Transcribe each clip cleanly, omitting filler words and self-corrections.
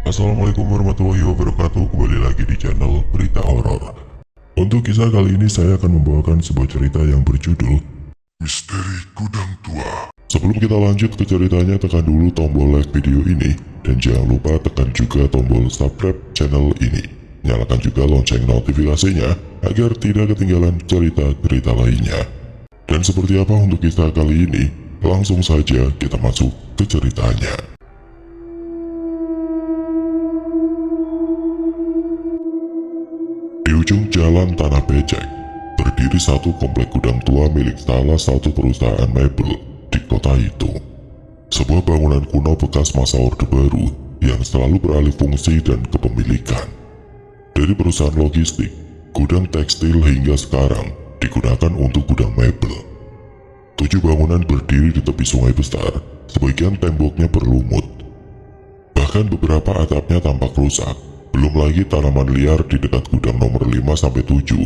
Assalamualaikum warahmatullahi wabarakatuh. Kembali lagi di channel Berita Horor. Untuk kisah kali ini saya akan membawakan sebuah cerita yang berjudul Misteri Gudang Tua. Sebelum kita lanjut ke ceritanya, tekan dulu tombol like video ini dan jangan lupa tekan juga tombol subscribe channel ini. Nyalakan juga lonceng notifikasinya agar tidak ketinggalan cerita-cerita lainnya. Dan seperti apa untuk kisah kali ini? Langsung saja kita masuk ke ceritanya. Di ujung jalan Tanah Becek, berdiri satu komplek gudang tua milik salah satu perusahaan mebel di kota itu. Sebuah bangunan kuno bekas masa Orde Baru yang selalu beralih fungsi dan kepemilikan. Dari perusahaan logistik, gudang tekstil hingga sekarang digunakan untuk gudang mebel. 7 bangunan berdiri di tepi sungai besar, sebagian temboknya berlumut. Bahkan beberapa atapnya tampak rusak. Belum lagi tanaman liar di dekat gudang nomor 5-7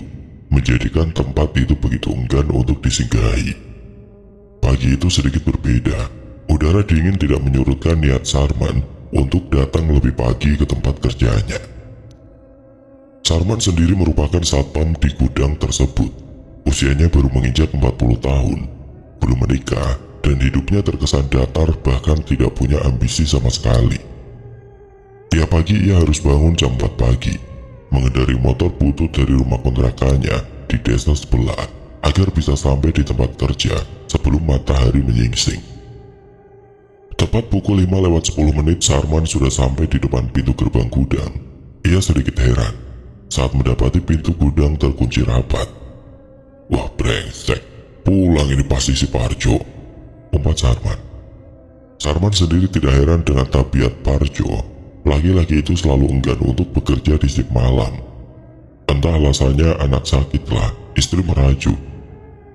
menjadikan tempat itu begitu enggan untuk disinggahi. Pagi itu sedikit berbeda. Udara dingin tidak menyurutkan niat Sarman untuk datang lebih pagi ke tempat kerjanya. Sarman sendiri merupakan satpam di gudang tersebut. Usianya baru menginjak 40 tahun, belum menikah, dan hidupnya terkesan datar bahkan tidak punya ambisi sama sekali. Tiap pagi ia harus bangun jam 4 pagi, mengendari motor butut dari rumah kontrakannya di desa sebelah agar bisa sampai di tempat kerja sebelum matahari menyingsing. Tepat pukul 5:10 Sarman sudah sampai di depan pintu gerbang gudang. Ia sedikit heran saat mendapati pintu gudang terkunci rapat. Wah, brengsek, pulang ini pasti si Parjo, umpat Sarman. Sarman sendiri tidak heran dengan tabiat Parjo. Laki-laki itu selalu enggan untuk bekerja di shift malam. Entah alasannya anak sakit lah, istri merajuk,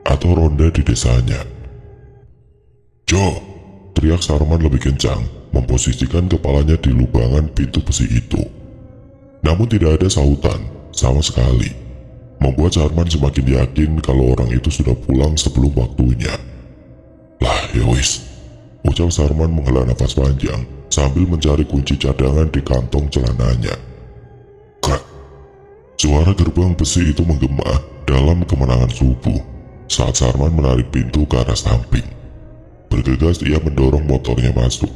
atau ronda di desanya. "Jo!" teriak Sarman lebih kencang, memposisikan kepalanya di lubangan pintu besi itu. Namun tidak ada sahutan sama sekali, membuat Sarman semakin yakin kalau orang itu sudah pulang sebelum waktunya. "Lah, yowis," ucap Sarman menghela nafas panjang sambil mencari kunci cadangan di kantong celananya. Krak! Suara gerbang besi itu menggema dalam kemenangan subuh saat Sarman menarik pintu ke arah samping. Bergegas ia mendorong motornya masuk,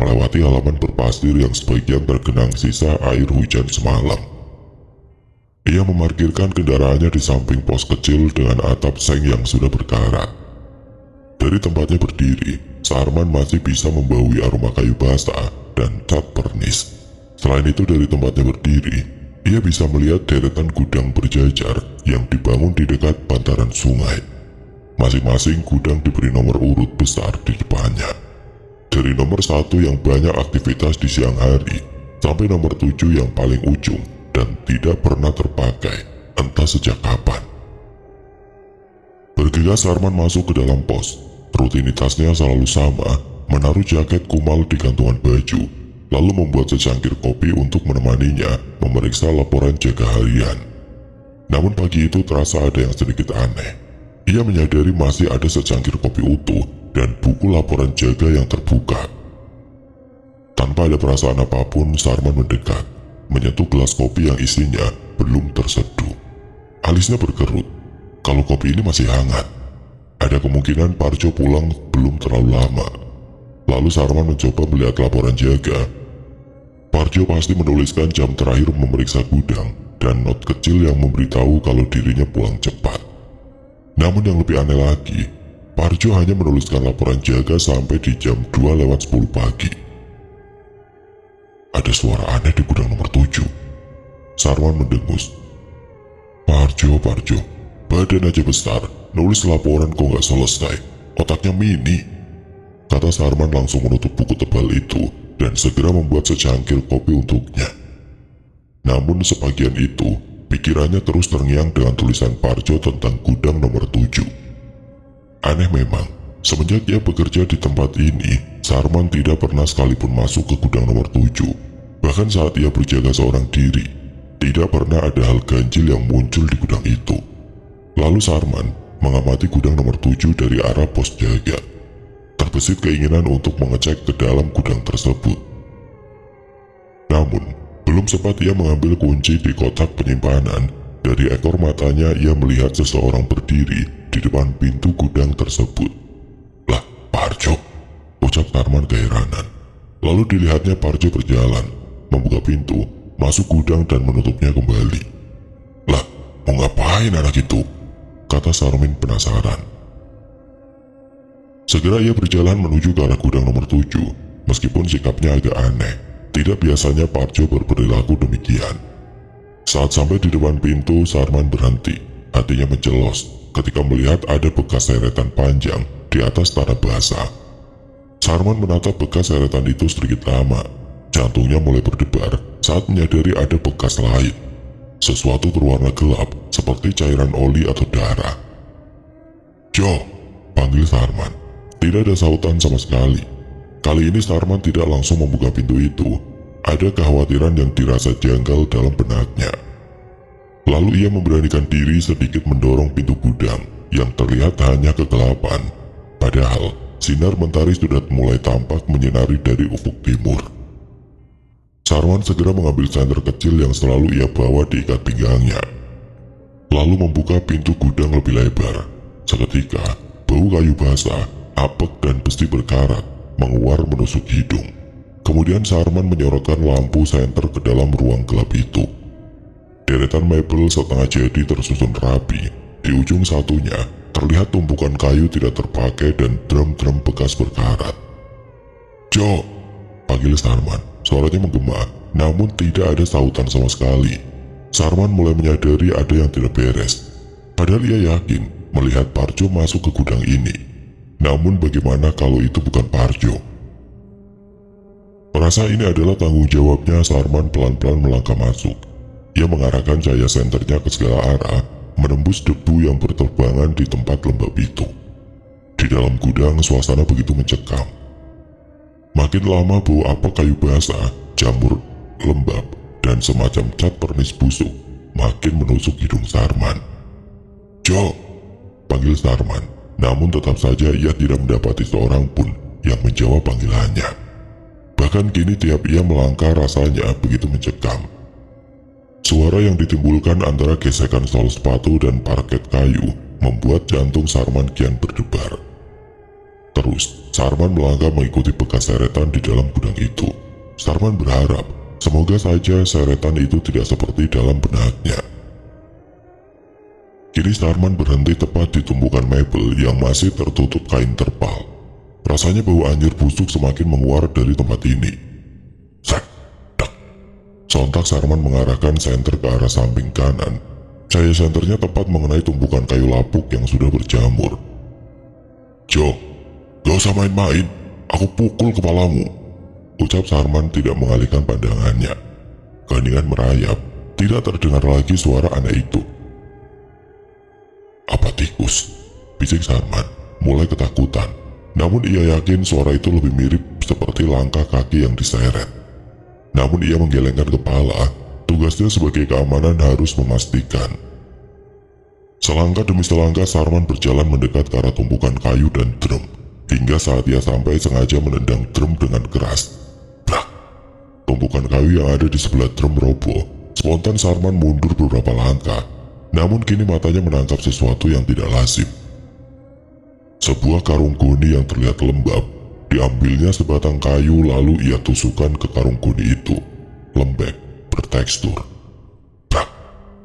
melewati halaman berpasir yang sebagian tergenang sisa air hujan semalam. Ia memarkirkan kendaraannya di samping pos kecil dengan atap seng yang sudah berkarat. Dari tempatnya berdiri, Sarman masih bisa membaui aroma kayu basah dan cat pernis. Selain itu, dari tempatnya berdiri, ia bisa melihat deretan gudang berjajar yang dibangun di dekat bantaran sungai. Masing-masing gudang diberi nomor urut besar di depannya. Dari nomor 1 yang banyak aktivitas di siang hari, sampai nomor 7 yang paling ujung dan tidak pernah terpakai, entah sejak kapan. Bergegas Sarman masuk ke dalam pos. Rutinitasnya selalu sama, menaruh jaket kumal di gantungan baju, lalu membuat secangkir kopi untuk menemaninya memeriksa laporan jaga harian. Namun pagi itu terasa ada yang sedikit aneh. Ia menyadari masih ada secangkir kopi utuh dan buku laporan jaga yang terbuka. Tanpa ada perasaan apapun, Sarman mendekat, menyentuh gelas kopi yang isinya belum terseduh. Alisnya berkerut. Kalau kopi ini masih hangat, ada kemungkinan Parjo pulang belum terlalu lama. Lalu Sarman mencoba melihat laporan jaga. Parjo pasti menuliskan jam terakhir memeriksa gudang dan not kecil yang memberitahu kalau dirinya pulang cepat. Namun yang lebih aneh lagi, Parjo hanya menuliskan laporan jaga sampai di jam 2:10 pagi. Ada suara aneh di gudang nomor 7. Sarman mendengus. Parjo, badan aja besar, nulis laporan kok nggak selesai, otaknya mini. Kata Sarman langsung menutup buku tebal itu dan segera membuat secangkir kopi untuknya. Namun sebagian itu, pikirannya terus terngiang dengan tulisan Parjo tentang gudang nomor 7. Aneh memang, semenjak ia bekerja di tempat ini, Sarman tidak pernah sekalipun masuk ke gudang nomor 7. Bahkan saat ia berjaga seorang diri, tidak pernah ada hal ganjil yang muncul di gudang itu. Lalu Sarman mengamati gudang nomor 7 dari arah pos jaga. Terbesit keinginan untuk mengecek ke dalam gudang tersebut. Namun, belum sempat ia mengambil kunci di kotak penyimpanan, dari ekor matanya ia melihat seseorang berdiri di depan pintu gudang tersebut. Lah, Parjo, ucap Sarman keheranan. Lalu dilihatnya Parjo berjalan, membuka pintu, masuk gudang dan menutupnya kembali. Lah, mau ngapain anak itu? Kata Sarmin penasaran. Segera ia berjalan menuju ke arah gudang nomor 7, meskipun sikapnya agak aneh. Tidak biasanya Parjo berperilaku demikian. Saat sampai di depan pintu, Sarman berhenti, hatinya mencelos ketika melihat ada bekas seretan panjang di atas tanah basah. Sarman menatap bekas seretan itu sedikit lama. Jantungnya mulai berdebar saat menyadari ada bekas lain. Sesuatu berwarna gelap seperti cairan oli atau darah. Jo, panggil Sarman. Tidak ada sautan sama sekali. Kali ini Sarman tidak langsung membuka pintu itu. Ada kekhawatiran yang dirasa janggal dalam benaknya. Lalu ia memberanikan diri sedikit mendorong pintu gudang yang terlihat hanya kegelapan. Padahal sinar mentari sudah mulai tampak menyinari dari ufuk timur. Sarman segera mengambil senter kecil yang selalu ia bawa di ikat pinggangnya. Lalu membuka pintu gudang lebih lebar. Seketika, bau kayu basah, apek dan besi berkarat menguar menusuk hidung. Kemudian Sarman menyorotkan lampu senter ke dalam ruang gelap itu. Deretan mebel setengah jadi tersusun rapi. Di ujung satunya, terlihat tumpukan kayu tidak terpakai dan drum-drum bekas berkarat. Jo, panggil Sarman. Suaranya menggema, namun tidak ada sautan sama sekali. Sarman mulai menyadari ada yang tidak beres. Padahal ia yakin melihat Parjo masuk ke gudang ini. Namun bagaimana kalau itu bukan Parjo? Merasa ini adalah tanggung jawabnya, Sarman pelan-pelan melangkah masuk. Ia mengarahkan cahaya senternya ke segala arah, menembus debu yang berterbangan di tempat lembab itu. Di dalam gudang, suasana begitu mencekam. Makin lama bau apek kayu basah, jamur, lembab, dan semacam cat pernis busuk makin menusuk hidung Sarman. Jo, panggil Sarman. Namun tetap saja ia tidak mendapati seorang pun yang menjawab panggilannya. Bahkan kini tiap ia melangkah rasanya begitu mencekam. Suara yang ditimbulkan antara gesekan sol sepatu dan parket kayu membuat jantung Sarman kian berdebar. Terus, Sarman melangkah mengikuti bekas seretan di dalam gudang itu. Sarman berharap, semoga saja seretan itu tidak seperti dalam benaknya. Kini Sarman berhenti tepat di tumpukan mebel yang masih tertutup kain terpal. Rasanya bau anjir busuk semakin menguar dari tempat ini. Sek, dak. Sontak Sarman mengarahkan senter ke arah samping kanan. Cahaya senternya tepat mengenai tumpukan kayu lapuk yang sudah berjamur. Jo, gak usah main-main, aku pukul kepalamu, ucap Sarman tidak mengalihkan pandangannya. Keheningan merayap, tidak terdengar lagi suara aneh itu. Apa tikus? Bisik Sarman, mulai ketakutan. Namun ia yakin suara itu lebih mirip seperti langkah kaki yang diseret. Namun ia menggelengkan kepala, tugasnya sebagai keamanan harus memastikan. Selangkah demi selangkah Sarman berjalan mendekat ke arah tumpukan kayu dan drum. Hingga saat ia sampai sengaja menendang drum dengan keras. Brak! Tumpukan kayu yang ada di sebelah drum roboh. Spontan Sarman mundur beberapa langkah. Namun kini matanya menangkap sesuatu yang tidak lazim. Sebuah karung goni yang terlihat lembab. Diambilnya sebatang kayu lalu ia tusukkan ke karung goni itu. Lembek, bertekstur. Brak!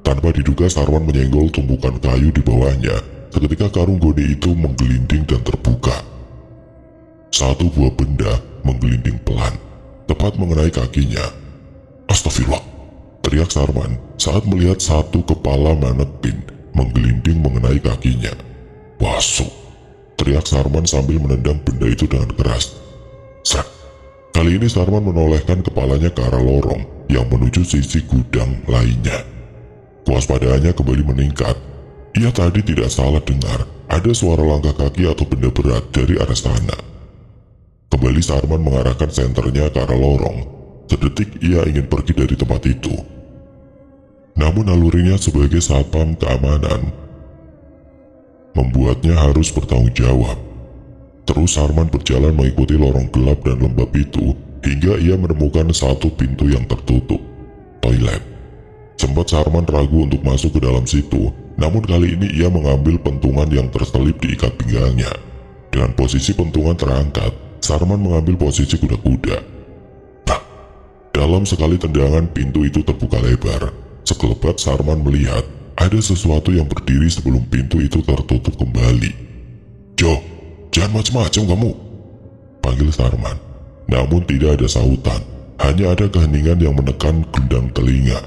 Tanpa diduga Sarman menyenggol tumpukan kayu di bawahnya. Seketika karung goni itu menggelinding dan terbuka. Satu buah benda menggelinding pelan, tepat mengenai kakinya. Astagfirullah, teriak Sarman saat melihat satu kepala manektin menggelinding mengenai kakinya. Wasuk, teriak Sarman sambil menendang benda itu dengan keras. Sek. Kali ini Sarman menolehkan kepalanya ke arah lorong yang menuju sisi gudang lainnya. Kewaspadaannya kembali meningkat. Ia tadi tidak salah dengar ada suara langkah kaki atau benda berat dari arah sana. Kembali Sarman mengarahkan senternya ke arah lorong. Sedetik ia ingin pergi dari tempat itu. Namun nalurinya sebagai satpam keamanan membuatnya harus bertanggung jawab. Terus Sarman berjalan mengikuti lorong gelap dan lembab itu hingga ia menemukan satu pintu yang tertutup, toilet. Sempat Sarman ragu untuk masuk ke dalam situ, namun kali ini ia mengambil pentungan yang terselip di ikat pinggangnya. Dengan posisi pentungan terangkat, Sarman mengambil posisi kuda-kuda. Nah, dalam sekali tendangan pintu itu terbuka lebar. Sekelebat Sarman melihat ada sesuatu yang berdiri sebelum pintu itu tertutup kembali. "Jo, jangan macam-macam kamu," panggil Sarman. Namun tidak ada sautan, hanya ada keheningan yang menekan gendang telinga.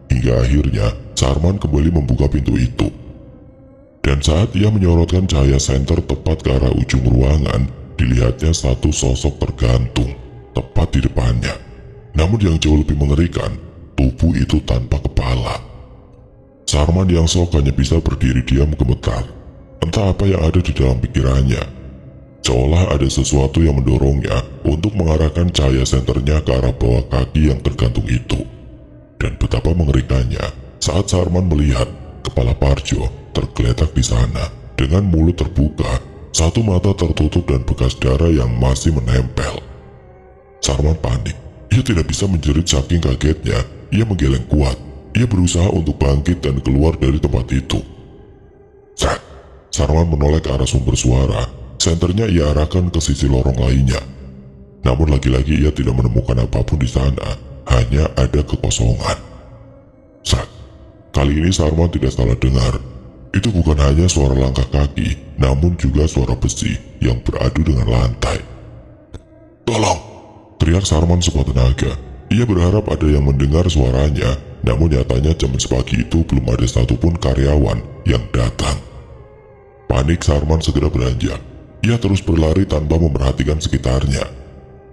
Hingga akhirnya Sarman kembali membuka pintu itu. Dan saat ia menyorotkan cahaya senter tepat ke arah ujung ruangan, dilihatnya satu sosok tergantung tepat di depannya. Namun yang jauh lebih mengerikan, tubuh itu tanpa kepala. Sarman yang shock hanya bisa berdiri diam gemetar. Entah apa yang ada di dalam pikirannya. Seolah ada sesuatu yang mendorongnya untuk mengarahkan cahaya senternya ke arah bawah kaki yang tergantung itu. Dan betapa mengerikannya saat Sarman melihat kepala Parjo tergeletak di sana dengan mulut terbuka, satu mata tertutup dan bekas darah yang masih menempel. Sarman panik. Ia tidak bisa menjerit saking kagetnya. Ia menggeleng kuat. Ia berusaha untuk bangkit dan keluar dari tempat itu. Sret! Sarman menoleh ke arah sumber suara. Senternya ia arahkan ke sisi lorong lainnya. Namun lagi-lagi ia tidak menemukan apapun di sana. Hanya ada kekosongan. Sret! Kali ini Sarman tidak salah dengar. Itu bukan hanya suara langkah kaki, namun juga suara besi yang beradu dengan lantai. "Tolong!" teriak Sarman sekuat tenaga. Ia berharap ada yang mendengar suaranya, namun nyatanya jam sepagi itu belum ada satupun karyawan yang datang. Panik, Sarman segera beranjak. Ia terus berlari tanpa memerhatikan sekitarnya.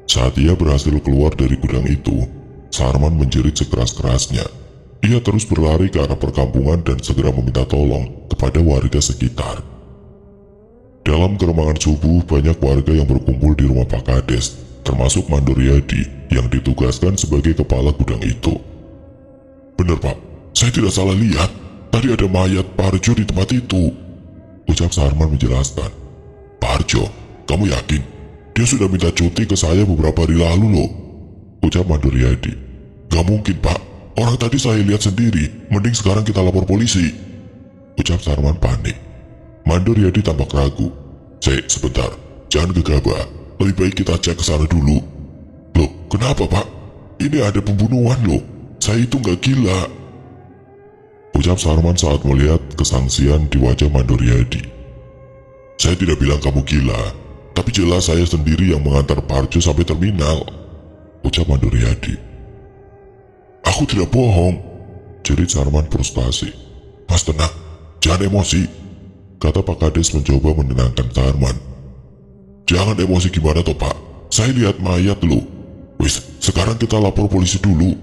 Saat ia berhasil keluar dari gudang itu, Sarman menjerit sekeras-kerasnya. Ia terus berlari ke arah perkampungan dan segera meminta tolong kepada warga sekitar. Dalam keremangan subuh, banyak warga yang berkumpul di rumah Pak Kades, termasuk Mandor Yadi yang ditugaskan sebagai kepala gudang itu. "Benar Pak, saya tidak salah lihat. Tadi ada mayat Parjo di tempat itu," ucap Sarman menjelaskan. "Parjo, kamu yakin? Dia sudah minta cuti ke saya beberapa hari lalu loh," ucap Mandor Yadi. "Gak mungkin Pak, orang tadi saya lihat sendiri. Mending sekarang kita lapor polisi," ucap Sarman panik. Mandor Yadi tampak ragu. Sebentar, jangan gegabah. Lebih baik kita cek ke sana dulu." "Loh, kenapa Pak? Ini ada pembunuhan loh. Saya itu gak gila," ucap Sarman saat melihat kesangsian di wajah Mandor Yadi. "Saya tidak bilang kamu gila, tapi jelas saya sendiri yang mengantar Parjo sampai terminal," ucap Mandor Yadi. "Aku tidak bohong," jerit Sarman frustasi. "Mas tenang, jangan emosi," kata Pak Kades mencoba menenangkan Sarman. "Jangan emosi gimana toh Pak? Saya lihat mayat loh. Wis, sekarang kita lapor polisi dulu,"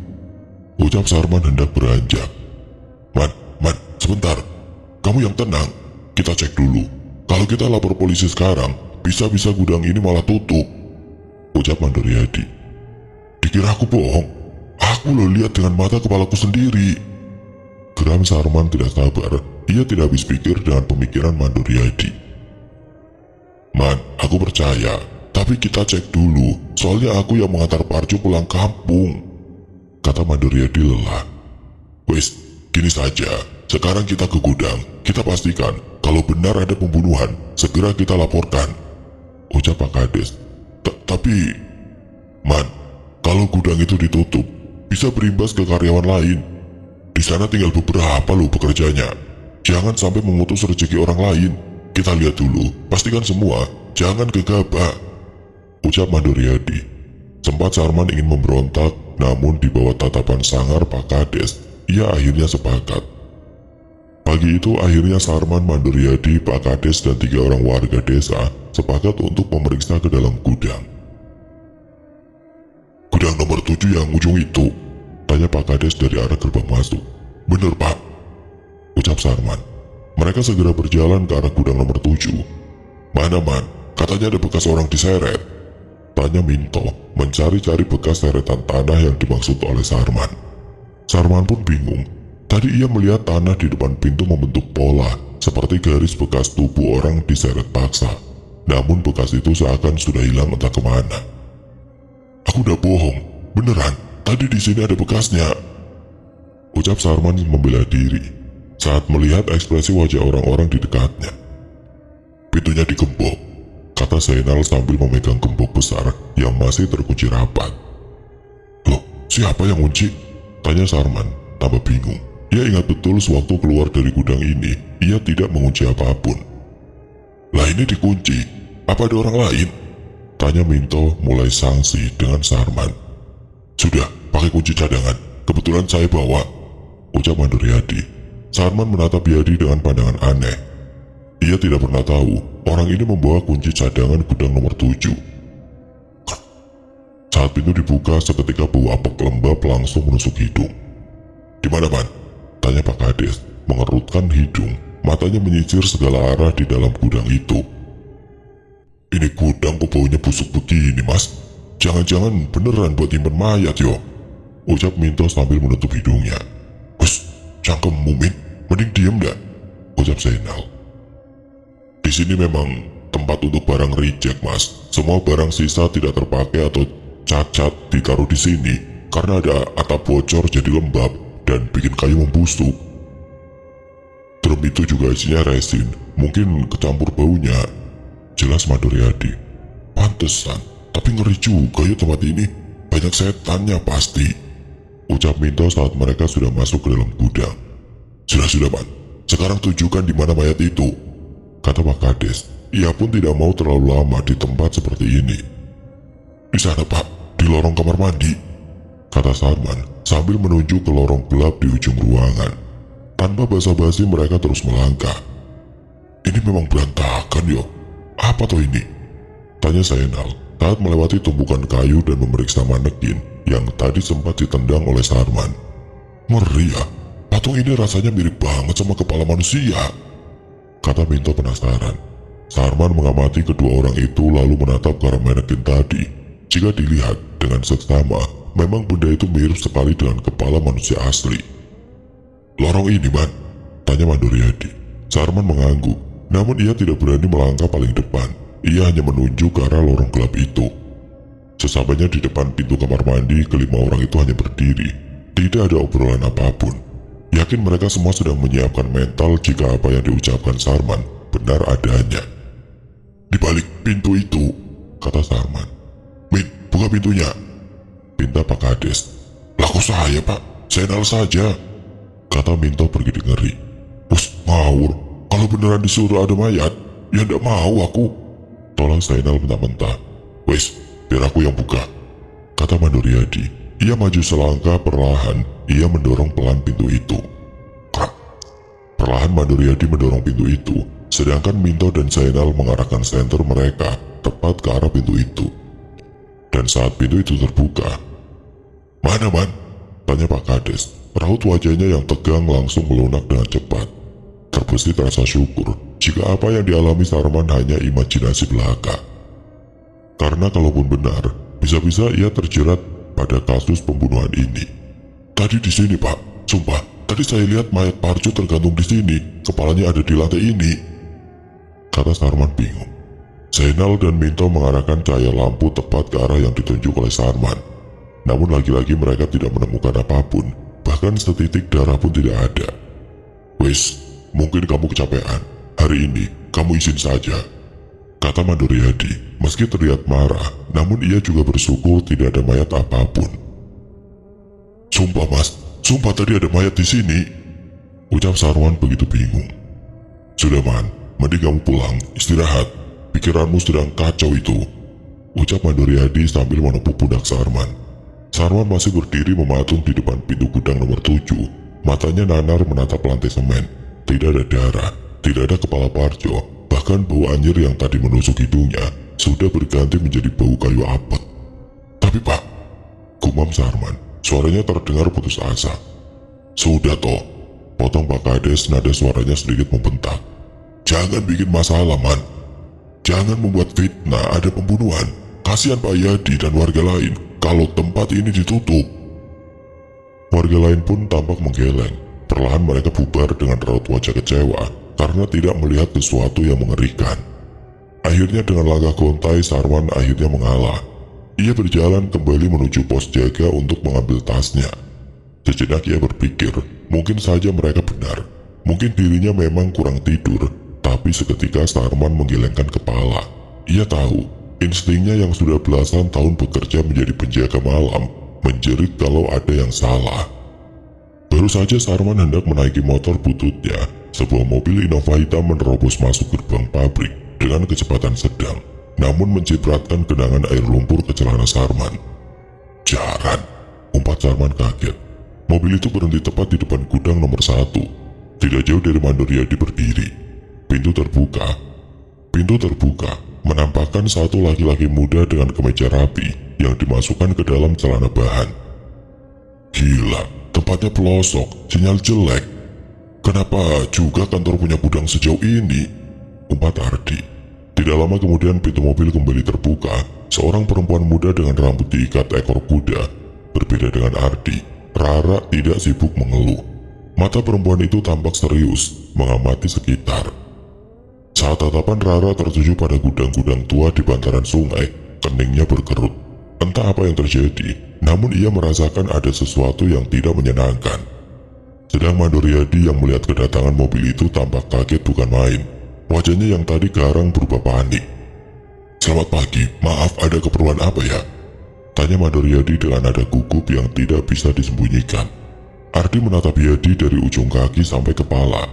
ucap Sarman hendak beranjak. Man, sebentar. Kamu yang tenang. Kita cek dulu. Kalau kita lapor polisi sekarang, bisa-bisa gudang ini malah tutup," ucap Mandor Yadi. "Dikira aku bohong? Aku lo lihat dengan mata kepalaku sendiri," geram Sarman tidak sabar. Ia tidak habis pikir dengan pemikiran Mandor Yadi. "Man, aku percaya. Tapi kita cek dulu. Soalnya aku yang mengantar Parjo pulang kampung," kata Mandor Yadi lelah. "Wes, gini saja. Sekarang kita ke gudang. Kita pastikan kalau benar ada pembunuhan, segera kita laporkan," ucap Pak Kades. Tapi, Man, kalau gudang itu ditutup, bisa berimbas ke karyawan lain. Di sana tinggal beberapa loh pekerjanya. Jangan sampai memutus rezeki orang lain. Kita lihat dulu, pastikan semua. Jangan gegabah," ucap Mandor Yadi. Sempat Sarman ingin memberontak, namun di bawah tatapan sangar Pak Kades, ia akhirnya sepakat. Pagi itu akhirnya Sarman, Mandor Yadi, Pak Kades, dan 3 orang warga desa sepakat untuk memeriksa ke dalam gudang. "Gudang nomor 7 yang ujung itu?" tanya Pak Kades dari arah gerbang masuk. "Bener Pak," ucap Sarman. Mereka segera berjalan ke arah gudang nomor 7. "Mana Man? Katanya ada bekas orang diseret," tanya Minto, mencari-cari bekas seretan tanah yang dimaksud oleh Sarman. Sarman pun bingung. Tadi ia melihat tanah di depan pintu membentuk pola, seperti garis bekas tubuh orang diseret paksa. Namun bekas itu seakan sudah hilang entah kemana. Aku udah bohong. Beneran, tadi di sini ada bekasnya. Ucap Sarman membela diri saat melihat ekspresi wajah orang-orang di dekatnya. Pintunya digembok, kata Zainal sambil memegang gembok besar yang masih terkunci rapat. Loh, siapa yang kunci? Tanya Sarman, tambah bingung. Ia ingat betul sewaktu keluar dari gudang ini, ia tidak mengunci apapun. Lah ini dikunci, apa ada orang lain? Tanya Minto mulai sangsi dengan Sarman. Sudah, pakai kunci cadangan, kebetulan saya bawa. Ucap Mandoriadi. Sarman menatap Yadi dengan pandangan aneh. Ia tidak pernah tahu orang ini membawa kunci cadangan gudang nomor 7. Saat pintu dibuka, seketika bau apek lembab langsung menusuk hidung. Di mana, Man? Tanya Pak Kades, mengerutkan hidung, matanya menyisir segala arah di dalam gudang itu. Ini gudang kok baunya busuk begini, Mas? Jangan-jangan beneran buat nyimpen mayat, yo? Ucap Minto sambil menutup hidungnya. Hus, cangkemmu, Min. Mending diem dah? Ucap Zainal. Di sini memang tempat untuk barang reject, Mas. Semua barang sisa tidak terpakai atau cacat ditaruh di sini karena ada atap bocor jadi lembab dan bikin kayu membusuk. Drum itu juga isinya resin, mungkin kecampur baunya. Jelas Mandoriadi. Pantesan, tapi ngeri juga ya tempat ini. Banyak setannya pasti. Ucap Minto saat mereka sudah masuk ke dalam gudang. Sudah, Man. Sekarang tunjukkan di mana mayat itu, kata Pak Kades. Ia pun tidak mau terlalu lama di tempat seperti ini. Di sana, Pak, di lorong kamar mandi, kata Sarman sambil menunjuk ke lorong gelap di ujung ruangan. Tanpa basa-basi mereka terus melangkah. Ini memang berantakan, yo. Apa tuh ini? Tanya Zainal saat melewati tumpukan kayu dan memeriksa manekin yang tadi sempat ditendang oleh Sarman. Ngeri ya, patung ini rasanya mirip banget sama kepala manusia, kata Minto penasaran. Sarman mengamati kedua orang itu lalu menatap ke arah manekin tadi. Jika dilihat dengan seksama, memang benda itu mirip sekali dengan kepala manusia asli. Lorong ini, Man? Tanya Mandoriadi. Sarman mengangguk, namun ia tidak berani melangkah paling depan. Ia hanya menunjuk ke arah lorong gelap itu. Sesampainya di depan pintu kamar mandi, kelima orang itu hanya berdiri. Tidak ada obrolan apapun. Yakin mereka semua sedang menyiapkan mental jika apa yang diucapkan Sarman benar adanya. Di balik pintu itu, kata Sarman. Min, buka pintunya, pinta Pak Kades. Laku saya, Pak, Zainal saja, kata Minto bergidik ngeri. Bus, ngawur. Kalau beneran disuruh ada mayat, ya ndak mau aku, tolak Zainal mentah-mentah. Wes, biar aku yang buka, kata Mandoriadi. Ia maju selangkah perlahan, ia mendorong pelan pintu itu. Krak. Perlahan Mandoriadi mendorong pintu itu, sedangkan Minto dan Zainal mengarahkan senter mereka tepat ke arah pintu itu. Dan saat pintu itu terbuka, mana, Man? Tanya Pak Kades. Raut wajahnya yang tegang langsung melunak dengan cepat. Terbesit rasa syukur jika apa yang dialami Sarman hanya imajinasi belaka. Karena kalaupun benar, bisa-bisa ia terjerat pada kasus pembunuhan ini. Tadi di sini, Pak. Sumpah, tadi saya lihat mayat Parjo tergantung di sini. Kepalanya ada di lantai ini, kata Sarman bingung. Zainal dan Minto mengarahkan cahaya lampu tepat ke arah yang ditunjuk oleh Sarman. Namun lagi-lagi mereka tidak menemukan apapun. Bahkan setitik darah pun tidak ada. Wes, mungkin kamu kecapean. Hari ini, kamu izin saja, kata Mandoriadi. Meski terlihat marah, namun ia juga bersyukur tidak ada mayat apapun. Sumpah, Mas. Sumpah tadi ada mayat di sini, ucap Sarman begitu bingung. Sudah, Man. Mending kamu pulang, istirahat. Pikiranmu sedang kacau itu, ucap Mandoriadi sambil menepuk pundak Sarman. Sarman masih berdiri mematung di depan pintu gudang nomor 7. Matanya nanar menatap lantai semen. Tidak ada darah, tidak ada kepala Parjo. Bahkan bau anjir yang tadi menusuk hidungnya sudah berganti menjadi bau kayu apek. Tapi, Pak, gumam Sarman. Suaranya terdengar putus asa. Sudah toh, potong Pak Kades, nada suaranya sedikit membentak. Jangan bikin masalah, Man. Jangan membuat fitnah ada pembunuhan. Kasihan Pak Yadi dan warga lain kalau tempat ini ditutup. Warga lain pun tampak menggeleng. Perlahan mereka bubar dengan raut wajah kecewa karena tidak melihat sesuatu yang mengerikan. Akhirnya dengan langkah gontai, Sarman akhirnya mengalah. Ia berjalan kembali menuju pos jaga untuk mengambil tasnya. Sejenak ia berpikir, mungkin saja mereka benar. Mungkin dirinya memang kurang tidur, tapi seketika Sarman menggelengkan kepala. Ia tahu, instingnya yang sudah belasan tahun bekerja menjadi penjaga malam, menjerit kalau ada yang salah. Baru saja Sarman hendak menaiki motor bututnya, sebuah mobil Innova hitam menerobos masuk gerbang pabrik dengan kecepatan sedang, namun mencipratkan genangan air lumpur ke celana Sarman. Jaran, umpat Sarman kaget. Mobil itu berhenti tepat di depan gudang nomor 1, tidak jauh dari mandor Yadi berdiri. Pintu terbuka, menampakkan satu laki-laki muda dengan kemeja rapi yang dimasukkan ke dalam celana bahan. Gila, tempatnya pelosok, sinyal jelek. Kenapa juga kantor punya gudang sejauh ini? Umpat Ardi. Tidak lama kemudian pintu mobil kembali terbuka. Seorang perempuan muda dengan rambut diikat ekor kuda. Berbeda dengan Ardi, Rara tidak sibuk mengeluh. Mata perempuan itu tampak serius, mengamati sekitar. Saat tatapan Rara tertuju pada gudang-gudang tua di bantaran sungai, keningnya berkerut. Entah apa yang terjadi, namun ia merasakan ada sesuatu yang tidak menyenangkan. Sedang Mandor Yadi yang melihat kedatangan mobil itu tampak kaget bukan main. Wajahnya yang tadi garang berubah panik. "Selamat pagi, maaf ada keperluan apa ya?" tanya Mandor Yadi dengan nada gugup yang tidak bisa disembunyikan. Ardi menatap Yadi dari ujung kaki sampai kepala.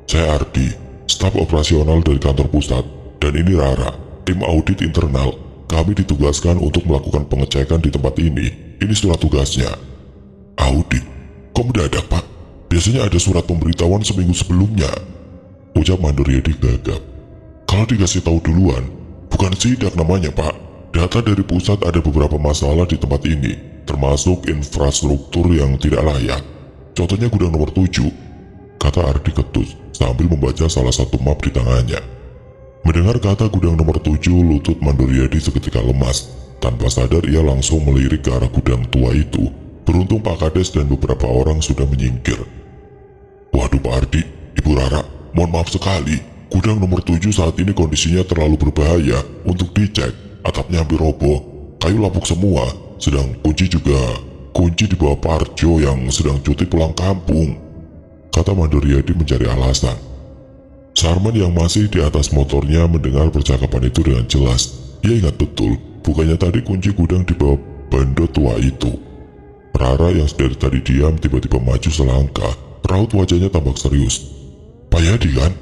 "Saya Ardi, staf operasional dari kantor pusat, dan ini Rara, tim audit internal. Kami ditugaskan untuk melakukan pengecekan di tempat ini. Ini surat tugasnya." "Audit? Kok mendadak, Pak? Biasanya ada surat pemberitahuan seminggu sebelumnya," ucap Mandor Yadi gagap. "Kalau dikasih tahu duluan, bukan sidak namanya, Pak. Data dari pusat ada beberapa masalah di tempat ini, termasuk infrastruktur yang tidak layak. Contohnya gudang nomor 7, kata Ardi ketus sambil membaca salah satu map di tangannya. Mendengar kata gudang nomor 7, lutut Mandor Yadi seketika lemas. Tanpa sadar ia langsung melirik ke arah gudang tua itu. Beruntung Pak Kades dan beberapa orang sudah menyingkir. "Waduh Pak Ardi, Ibu Rara, mohon maaf sekali. Gudang nomor 7 saat ini kondisinya terlalu berbahaya untuk dicek. Atapnya hampir roboh, kayu lapuk semua, sedang kunci di bawah Parjo yang sedang cuti pulang kampung," kata Mandor Yadi mencari alasan. Sarman yang masih di atas motornya mendengar percakapan itu dengan jelas. Ia ingat betul, bukannya tadi kunci gudang di bawah bando tua itu. Rara yang dari tadi diam tiba-tiba maju selangkah, raut wajahnya tampak serius. "Pak Yadi kan?"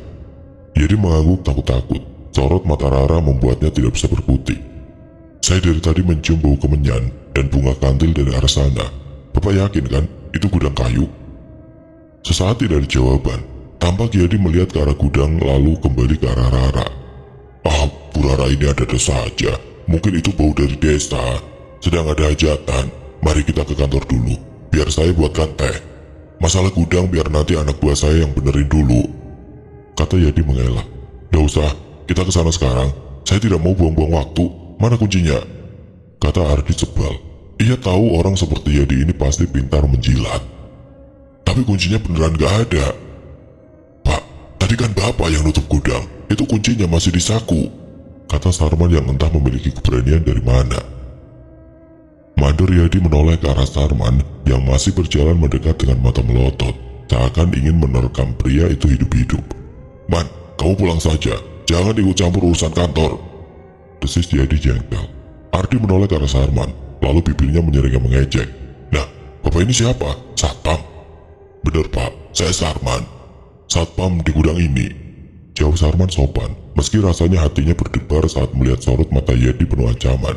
Yadi mengangguk takut-takut. Sorot mata Rara membuatnya tidak bisa berkutik. "Saya dari tadi mencium bau kemenyan dan bunga kantil dari arah sana. Bapak yakin kan itu gudang kayu?" Sesaat tidak ada jawaban. Tampak Yadi melihat ke arah gudang lalu kembali ke arah Rara. "Ah, Bu Rara ini ada-ada saja. Mungkin itu bau dari desa. Sedang ada hajatan. Mari kita ke kantor dulu. Biar saya buatkan teh. Masalah gudang biar nanti anak buah saya yang benerin dulu," kata Yadi mengelak. "Nggak usah, kita ke sana sekarang. Saya tidak mau buang-buang waktu. Mana kuncinya?" kata Ardi sebal. Ia tahu orang seperti Yadi ini pasti pintar menjilat. "Tapi kuncinya beneran gak ada." "Pak, tadi kan Bapak yang nutup gudang. Itu kuncinya masih di saku," kata Sarman yang entah memiliki keberanian dari mana. Mandor Yadi menoleh ke arah Sarman yang masih berjalan mendekat dengan mata melotot, seakan ingin menerkam pria itu hidup-hidup. "Man, kamu pulang saja. Jangan ikut campur urusan kantor," desis Yadi jengkel. Ardi menoleh ke arah Sarman, lalu bibirnya menyeringai mengejek. "Nah, Bapak ini siapa? Satpam?" "Bener Pak, saya Sarman. Satpam di gudang ini," jawab Sarman sopan, meski rasanya hatinya berdebar saat melihat sorot mata Yadi penuh ancaman.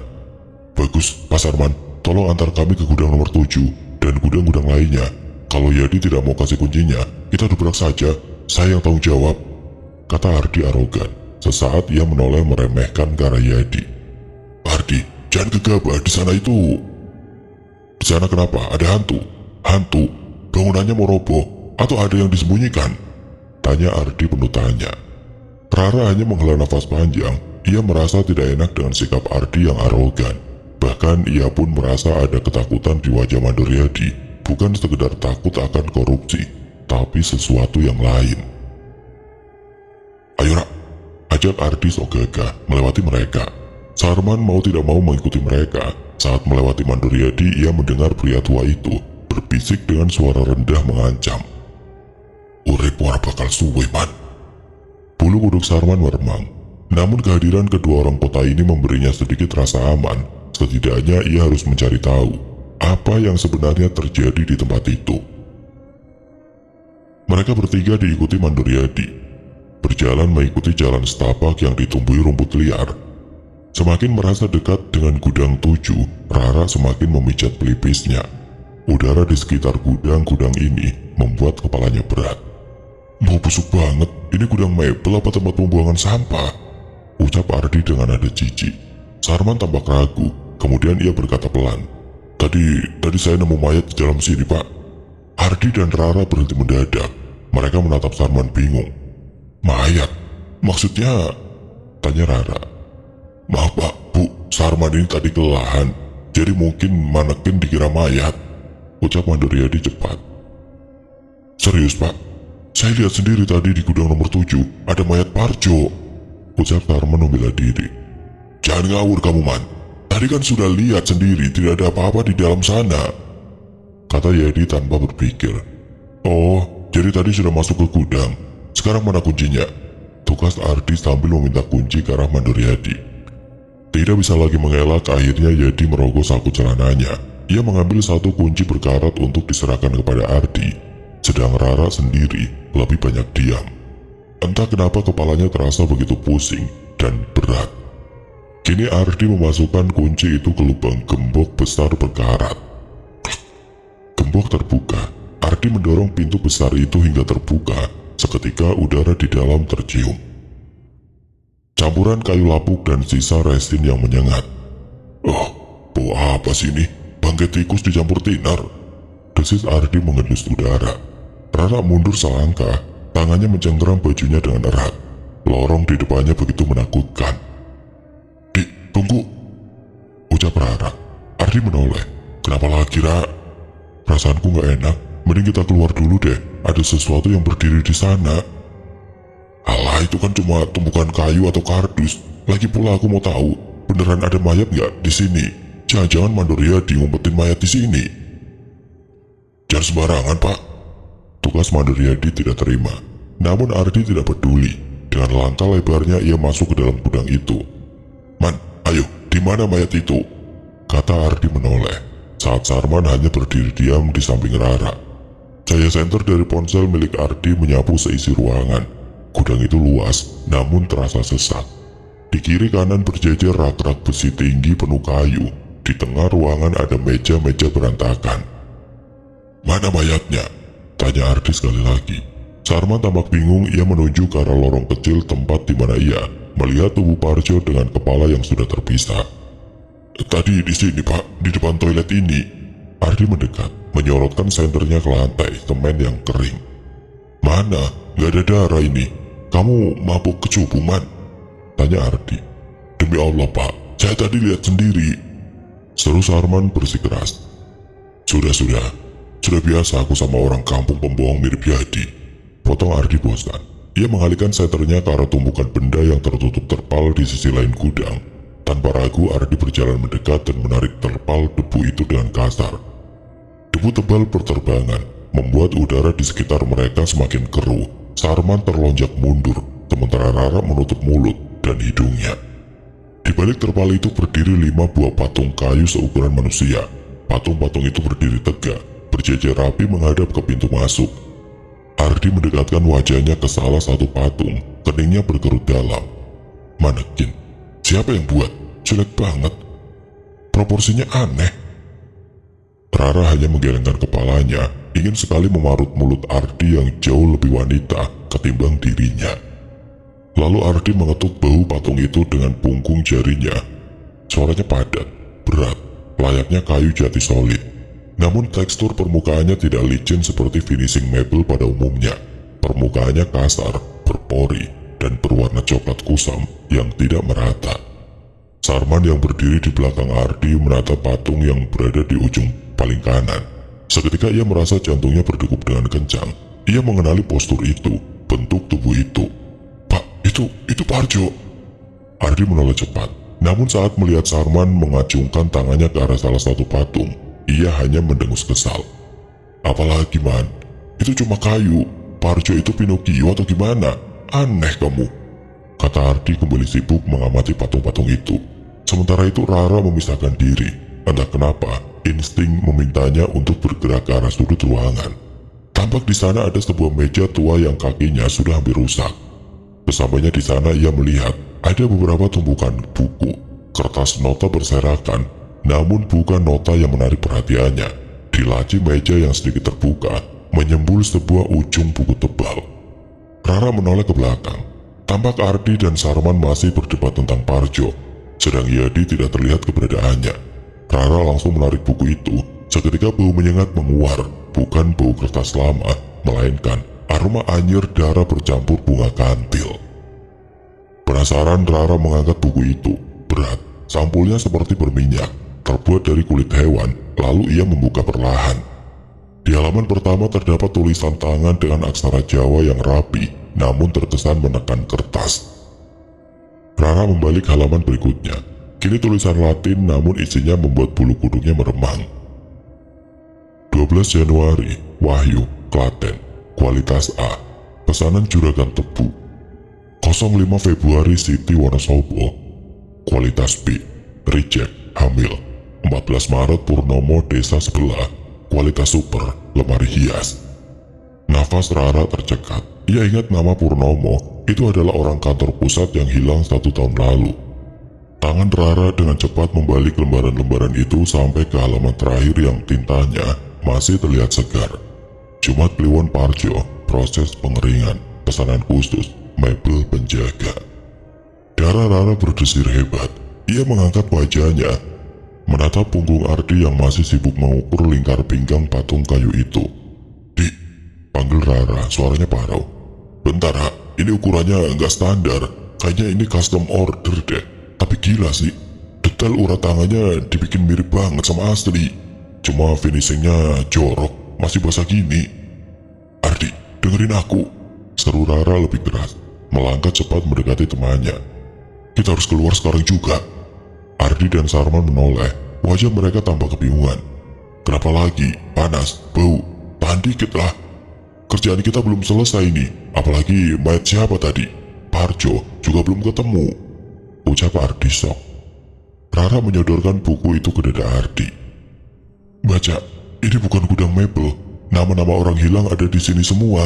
"Bagus, Pak Sarman, tolong antar kami ke gudang nomor 7 dan gudang-gudang lainnya. Kalau Yadi tidak mau kasih kuncinya, kita dobrak saja. Saya yang tanggung jawab," kata Ardi arogan. Sesaat ia menoleh meremehkan ke arah Yadi. "Ardi, jangan gegabah, di sana itu." "Di sana kenapa? Ada hantu?" "Hantu? Bangunannya mau roboh? Atau ada yang disembunyikan?" tanya Ardi penuh tanya. Rara hanya menghela nafas panjang. Ia merasa tidak enak dengan sikap Ardi yang arogan. Bahkan ia pun merasa ada ketakutan di wajah Mandor Yadi. Bukan sekedar takut akan korupsi, tapi sesuatu yang lain. "Ayo nak," ajak Ardi sok gagah melewati mereka. Sarman mau tidak mau mengikuti mereka. Saat melewati Mandoriadi, ia mendengar pria tua itu berbisik dengan suara rendah mengancam. Urip ora bakal suwe, man. Bulu kuduk Sarman meremang. Namun kehadiran kedua orang kota ini memberinya sedikit rasa aman. Setidaknya ia harus mencari tahu apa yang sebenarnya terjadi di tempat itu. Mereka bertiga diikuti Mandoriadi, berjalan mengikuti jalan setapak yang ditumbuhi rumput liar. Semakin merasa dekat dengan gudang 7, Rara semakin memijat pelipisnya. Udara di sekitar gudang-gudang ini membuat kepalanya berat. Bau busuk banget, ini gudang mebel apa tempat pembuangan sampah? Ucap Ardi dengan nada jijik. Sarman tampak ragu, kemudian ia berkata pelan. Tadi saya nemu mayat di dalam sini, Pak. Ardi dan Rara berhenti mendadak. Mereka menatap Sarman bingung. Mayat? Maksudnya? Tanya Rara. Maaf Pak, Bu, Sarman ini tadi kelelahan, jadi mungkin manekin dikira mayat. Ucap Mandoriadi cepat. Serius Pak, saya lihat sendiri tadi di gudang nomor 7, ada mayat Parjo. Ucap Sarman membela diri. Jangan ngawur kamu, Man. Tadi kan sudah lihat sendiri tidak ada apa-apa di dalam sana. Kata Yedi tanpa berpikir. Oh, jadi tadi sudah masuk ke gudang. Sekarang mana kuncinya? Tukas Ardi sambil meminta kunci ke arah Mandoriadi. Tidak bisa lagi mengelak, akhirnya Yedi merogoh saku celananya. Ia mengambil satu kunci berkarat untuk diserahkan kepada Ardi. Sedang Rara sendiri lebih banyak diam. Entah kenapa kepalanya terasa begitu pusing dan berat. Kini Ardi memasukkan kunci itu ke lubang gembok besar berkarat. Gembok terbuka. Ardi mendorong pintu besar itu hingga terbuka. Seketika udara di dalam tercium. Campuran kayu lapuk dan sisa resin yang menyengat. Oh, bau apa sih ini? Bangkai tikus dicampur tinar. Desis Ardi mengendus udara. Rara mundur selangkah, tangannya mencengkeram bajunya dengan erat. Lorong di depannya begitu menakutkan. Tunggu, ucap Rara. Ardi menoleh. Kenapa lagi, Ra? Perasaanku gak enak. Mending kita keluar dulu deh. Ada sesuatu yang berdiri di sana. Alah, itu kan cuma tumpukan kayu atau kardus. Lagi pula aku mau tahu, beneran ada mayat nggak di sini? Jangan-jangan Mandoriadi ngumpetin mayat di sini. Jangan sembarangan, Pak. Tugas Mandoriadi tidak terima. Namun Ardi tidak peduli. Dengan langkah lebarnya ia masuk ke dalam gudang itu. Man, ayo, di mana mayat itu? Kata Ardi menoleh. Saat Sarman hanya berdiri diam di samping Rara. Cahaya senter dari ponsel milik Ardi menyapu seisi ruangan. Gudang itu luas, namun terasa sesak. Di kiri kanan berjejer rak-rak besi tinggi penuh kayu. Di tengah ruangan ada meja-meja berantakan. Mana mayatnya? Tanya Ardi sekali lagi. Sarman tampak bingung, ia menunjuk ke arah lorong kecil tempat di mana ia melihat tubuh Parjo dengan kepala yang sudah terpisah. Tadi di sini, Pak, di depan toilet ini. Ardi mendekat, menyorotkan senternya ke lantai semen yang kering. Mana? Gak ada darah ini. Kamu mabuk kecubuman? Tanya Ardi. Demi Allah, Pak, saya tadi lihat sendiri. Seru Sarman bersikeras. Sudah biasa aku sama orang kampung pembohong mirip Yadi. Potong Ardi bosan. Ia mengalihkan senternya ke arah tumpukan benda yang tertutup terpal di sisi lain gudang. Tanpa ragu Ardi berjalan mendekat dan menarik terpal debu itu dengan kasar. Debu tebal berterbangan, membuat udara di sekitar mereka semakin keruh. Sarman terlonjak mundur, sementara Rara menutup mulut dan hidungnya. Di balik terpal itu berdiri 5 buah patung kayu seukuran manusia. Patung-patung itu berdiri tegak, berjejer rapi menghadap ke pintu masuk. Ardi mendekatkan wajahnya ke salah satu patung, keningnya berkerut dalam. Manekin, siapa yang buat? Jelek banget. Proporsinya aneh. Rara hanya menggelengkan kepalanya, ingin sekali memarut mulut Ardi yang jauh lebih wanita ketimbang dirinya. Lalu Ardi mengetuk bahu patung itu dengan punggung jarinya. Suaranya padat, berat, layaknya kayu jati solid. Namun tekstur permukaannya tidak licin seperti finishing mebel pada umumnya. Permukaannya kasar, berpori, dan berwarna coklat kusam yang tidak merata. Sarman yang berdiri di belakang Ardi menatap patung yang berada di ujung paling kanan. Seketika ia merasa jantungnya berdegup dengan kencang. Ia mengenali postur itu, bentuk tubuh itu. Pak, itu Parjo. Ardi menoleh cepat. Namun saat melihat Sarman mengacungkan tangannya ke arah salah satu patung, ia hanya mendengus kesal. Apalagi man, itu cuma kayu. Parjo itu Pinocchio atau gimana? Aneh kamu, kata Ardi kembali sibuk mengamati patung-patung itu. Sementara itu Rara memisahkan diri. Entah kenapa, insting memintanya untuk bergerak ke arah sudut ruangan. Tampak di sana ada sebuah meja tua yang kakinya sudah hampir rusak. Sesampainya di sana ia melihat ada beberapa tumpukan buku, kertas nota berserakan, namun bukan nota yang menarik perhatiannya. Di laci meja yang sedikit terbuka, menyembul sebuah ujung buku tebal. Rara menoleh ke belakang. Tampak Ardi dan Sarman masih berdebat tentang Parjo, sedang Yadi tidak terlihat keberadaannya. Rara langsung menarik buku itu. Seketika bau menyengat menguar, bukan bau kertas lama, melainkan aroma anyir darah bercampur bunga kantil. Penasaran, Rara mengangkat buku itu. Berat, sampulnya seperti berminyak, terbuat dari kulit hewan, lalu ia membuka perlahan. Di halaman pertama terdapat tulisan tangan dengan aksara Jawa yang rapi, namun terkesan menekan kertas. Rara membalik halaman berikutnya. Kini tulisan Latin namun isinya membuat bulu kuduknya meremang. 12 Januari, Wahyu, Klaten, kualitas A, pesanan juragan tebu. 05 Februari, Siti Wonosobo, kualitas B, reject, hamil. 14 Maret, Purnomo, desa sebelah, kualitas super, lemari hias. Nafas Rara tercekat. Ia ingat nama Purnomo, itu adalah orang kantor pusat yang hilang 1 tahun lalu. Tangan Rara dengan cepat membalik lembaran-lembaran itu sampai ke halaman terakhir yang tintanya masih terlihat segar. Jumat Kliwon Parjo, proses pengeringan, pesanan khusus, mebel penjaga. Darah Rara berdesir hebat. Ia mengangkat wajahnya, menatap punggung Ardi yang masih sibuk mengukur lingkar pinggang patung kayu itu. "Dik," panggil Rara, suaranya parau. "Bentar, Ha, ini ukurannya nggak standar. Kayaknya ini custom order deh. Tapi gila sih, detail urat tangannya dibikin mirip banget sama asli. Cuma finishingnya jorok, masih basah gini." "Ardi, dengerin aku," seru Rara lebih keras, melangkah cepat mendekati temannya. "Kita harus keluar sekarang juga." Ardi dan Sarman menoleh, wajah mereka tampak kebingungan. "Kenapa lagi? Panas, bau, tahan dikit lah. Kerjaan kita belum selesai nih, apalagi mayat siapa tadi? Parjo juga belum ketemu," ucap Ardi sok. Rara menyodorkan buku itu ke dada Ardi. "Baca, ini bukan gudang mebel. Nama-nama orang hilang ada di sini semua."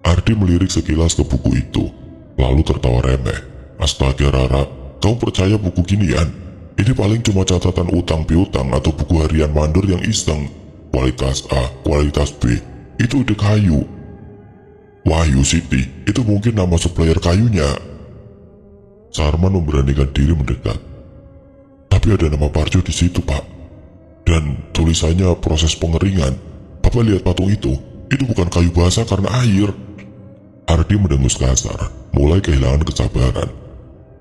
Ardi melirik sekilas ke buku itu, lalu tertawa remeh. "Astaga Rara, kamu percaya buku ginian? Ini paling cuma catatan utang piutang atau buku harian mandor yang iseng. Kualitas A, kualitas B, itu udah kayu. Wahyu City, itu mungkin nama supplier kayunya." Sarman memberanikan diri mendekat. "Tapi ada nama Parjo di situ, Pak. Dan tulisannya proses pengeringan. Bapak lihat patung itu bukan kayu basah karena air." Ardi mendengus kasar, mulai kehilangan kesabaran.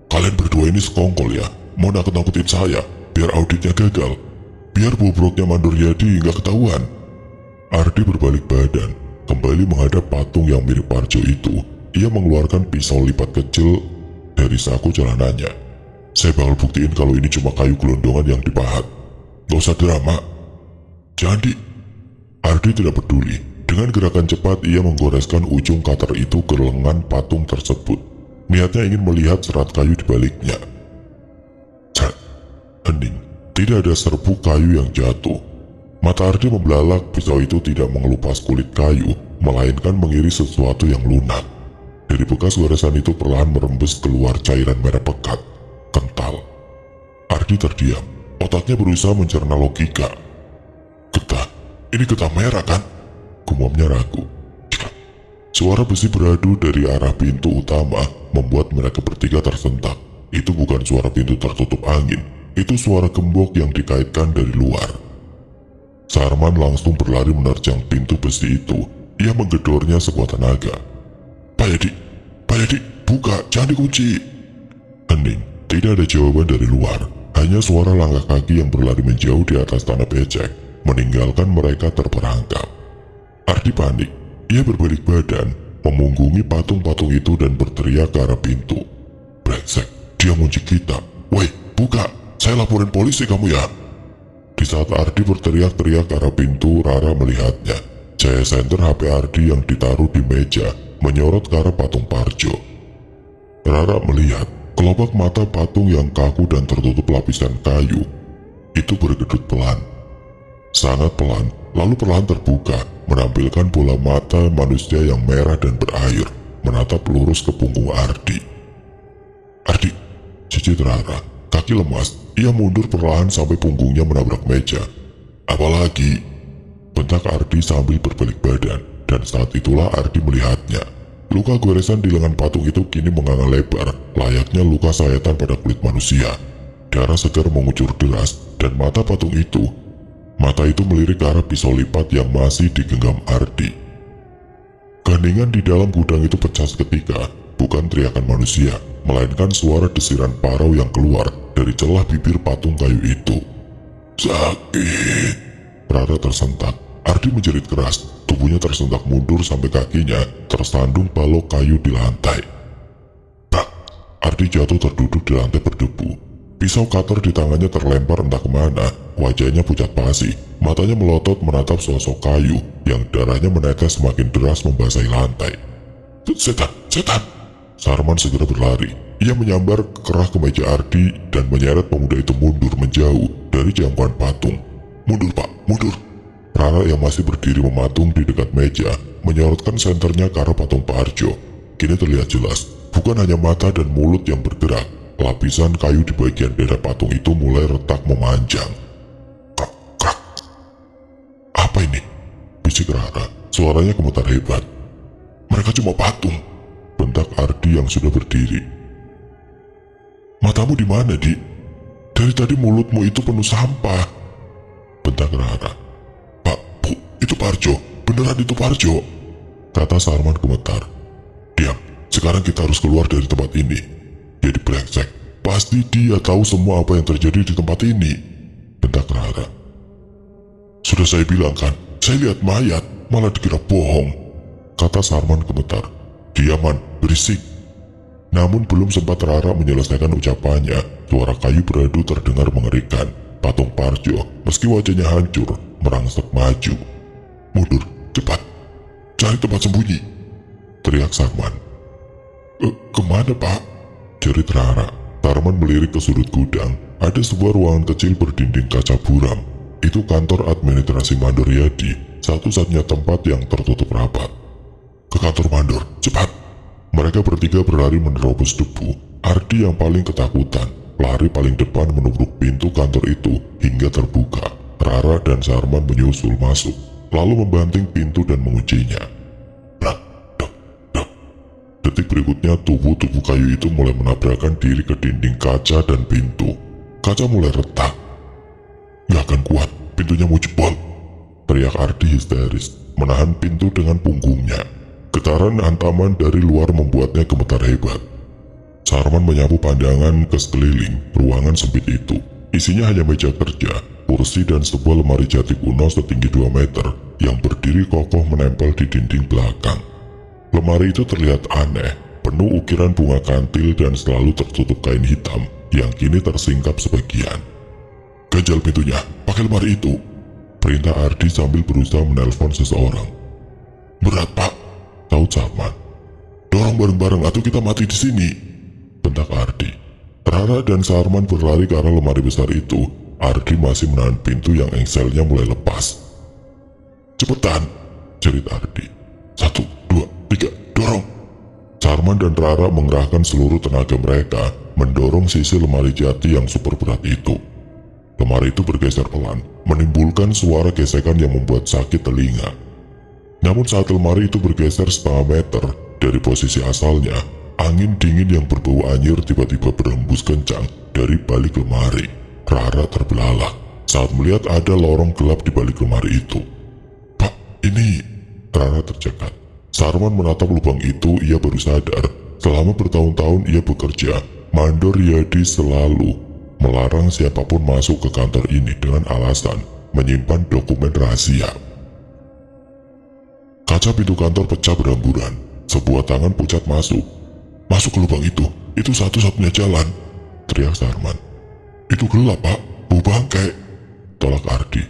"Kalian berdua ini sekongkol ya, mau nakut-nakutin saya, biar auditnya gagal. Biar bobroknya mandor Yadi nggak ketahuan." Ardi berbalik badan, kembali menghadap patung yang mirip Parjo itu. Ia mengeluarkan pisau lipat kecil dari saku celananya. "Saya bakal buktiin kalau ini cuma kayu gelondongan yang dipahat. Gak usah drama. Jadi." Ardi tidak peduli. Dengan gerakan cepat ia menggoreskan ujung cutter itu ke lengan patung tersebut. Niatnya ingin melihat serat kayu di baliknya. Cat, hening. Tidak ada serbuk kayu yang jatuh. Mata Ardi membelalak. Pisau itu tidak mengelupas kulit kayu, melainkan mengiris sesuatu yang lunak. Dari bekas goresan itu perlahan merembes keluar cairan merah pekat, kental. Ardi terdiam. Otaknya berusaha mencerna logika. "Getah, ini getah merah kan?" Gumamnya ragu. Cek. Suara besi beradu dari arah pintu utama membuat mereka bertiga tersentak. Itu bukan suara pintu tertutup angin. Itu suara gembok yang dikaitkan dari luar. Sarman langsung berlari menerjang pintu besi itu. Ia menggedornya sekuat tenaga. Pak Yadi, buka, jangan dikunci." Hening, tidak ada jawaban dari luar. Hanya suara langkah kaki yang berlari menjauh di atas tanah becek, meninggalkan mereka terperangkap. Ardi panik. Ia berbalik badan, memunggungi patung-patung itu dan berteriak ke arah pintu. "Brengsek, dia ngunci kita. "Woi, buka! Saya laporin polisi kamu ya!" Di saat Ardi berteriak-teriak ke arah pintu, Rara melihatnya. Cahaya senter HP Ardi yang ditaruh di meja menyorot ke arah patung Parjo. Rara melihat kelopak mata patung yang kaku dan tertutup lapisan kayu itu berkedut pelan. Sangat pelan, lalu perlahan terbuka, menampilkan bola mata manusia yang merah dan berair, menatap lurus ke punggung Ardi. "Ardi," cicit Rara, kaki lemas, ia mundur perlahan sampai punggungnya menabrak meja. "Apalagi?" bentak Ardi sambil berbalik badan, dan saat itulah Ardi melihatnya. Luka goresan di lengan patung itu kini menganga lebar, layaknya luka sayatan pada kulit manusia. Darah segar mengucur deras, dan mata patung itu, mata itu melirik ke arah pisau lipat yang masih digenggam Ardi. Keheningan di dalam gudang itu pecah seketika, bukan teriakan manusia, melainkan suara desiran parau yang keluar dari celah bibir patung kayu itu. "Sakit!" Rara tersentak. Ardi menjerit keras, tubuhnya tersentak mundur sampai kakinya tersandung balok kayu di lantai. Brak! Ardi jatuh terduduk di lantai berdebu. Pisau cutter di tangannya terlempar entah kemana, wajahnya pucat pasi, matanya melotot menatap sosok kayu yang darahnya menetes semakin deras membasahi lantai. "Setan! Setan!" Sarman segera berlari. Ia menyambar kerah ke meja Ardi dan menyeret pemuda itu mundur menjauh dari jangkauan patung. "Mundur, Pak, mundur!" Rara yang masih berdiri mematung di dekat meja menyorotkan senternya ke arah patung Parjo. Kini terlihat jelas, bukan hanya mata dan mulut yang bergerak, lapisan kayu di bagian dada patung itu mulai retak memanjang. "Krak, krak!" "Apa ini?" bisik Rara, suaranya gemetar hebat. "Mereka cuma patung," bentak Ardi yang sudah berdiri. "Matamu di mana, Di? Dari tadi mulutmu itu penuh sampah," bentak Rara. "Pak, Bu, itu Parjo, beneran itu Parjo," kata Sarman gemetar. "Diam, sekarang kita harus keluar dari tempat ini." "Jadi brengsek, pasti dia tahu semua apa yang terjadi di tempat ini," bentak Rara. "Sudah saya bilang kan, saya lihat mayat, malah dikira bohong," kata Sarman gemetar. "Diaman, berisik." Namun belum sempat Rara menyelesaikan ucapannya, suara kayu beradu terdengar mengerikan. Patung Parjo, meski wajahnya hancur, merangsek maju. "Mundur, cepat, cari tempat sembunyi," teriak Sarman. Kemana, Pak?" jerit Rara. Sarman melirik ke sudut gudang. Ada sebuah ruangan kecil berdinding kaca buram. Itu kantor administrasi Mandor Yadi, satu-satunya tempat yang tertutup rapat. "Ke kantor Mandor, cepat!" Mereka bertiga berlari menerobos debu. Ardi yang paling ketakutan, lari paling depan menubruk pintu kantor itu hingga terbuka. Rara dan Sarman menyusul masuk, lalu membanting pintu dan menguncinya. Brak, dok, dok. Detik berikutnya tubuh-tubuh kayu itu mulai menabrakkan diri ke dinding kaca dan pintu. Kaca mulai retak. "Gak akan kuat, pintunya mau jebol," teriak Ardi histeris, menahan pintu dengan punggungnya. Getaran hantaman dari luar membuatnya gemetar hebat. Sarman menyapu pandangan ke sekeliling ruangan sempit itu. Isinya hanya meja kerja, kursi dan sebuah lemari jati kuno setinggi 2 meter yang berdiri kokoh menempel di dinding belakang. Lemari itu terlihat aneh, penuh ukiran bunga kantil dan selalu tertutup kain hitam yang kini tersingkap sebagian. "Ganjal pintunya, pakai lemari itu," perintah Ardi sambil berusaha menelpon seseorang. "Berat, Pak," taut Sarman. "Dorong bareng-bareng atau kita mati di sini," bentak Ardi. Rara dan Sarman berlari ke arah lemari besar itu. Ardi masih menahan pintu yang engselnya mulai lepas. "Cepetan," jerit Ardi. "1, 2, 3, dorong!" Sarman dan Rara mengerahkan seluruh tenaga mereka mendorong sisi lemari jati yang super berat itu. Lemari itu bergeser pelan, menimbulkan suara gesekan yang membuat sakit telinga. Namun saat lemari itu bergeser setengah meter dari posisi asalnya, angin dingin yang berbau anyir tiba-tiba berhembus kencang dari balik lemari. Rara terbelalak saat melihat ada lorong gelap di balik lemari itu. "Pak, ini..." Rara tercekat. Sarman menatap lubang itu. Ia baru sadar, selama bertahun-tahun ia bekerja, Mandor Yadi selalu melarang siapapun masuk ke kantor ini dengan alasan menyimpan dokumen rahasia. Kaca pintu kantor pecah berhamburan. Sebuah tangan pucat masuk. "Masuk ke lubang itu satu-satunya jalan," teriak Sarman. Itu gelap, Pak. Bau bangkai. Tolak Ardi.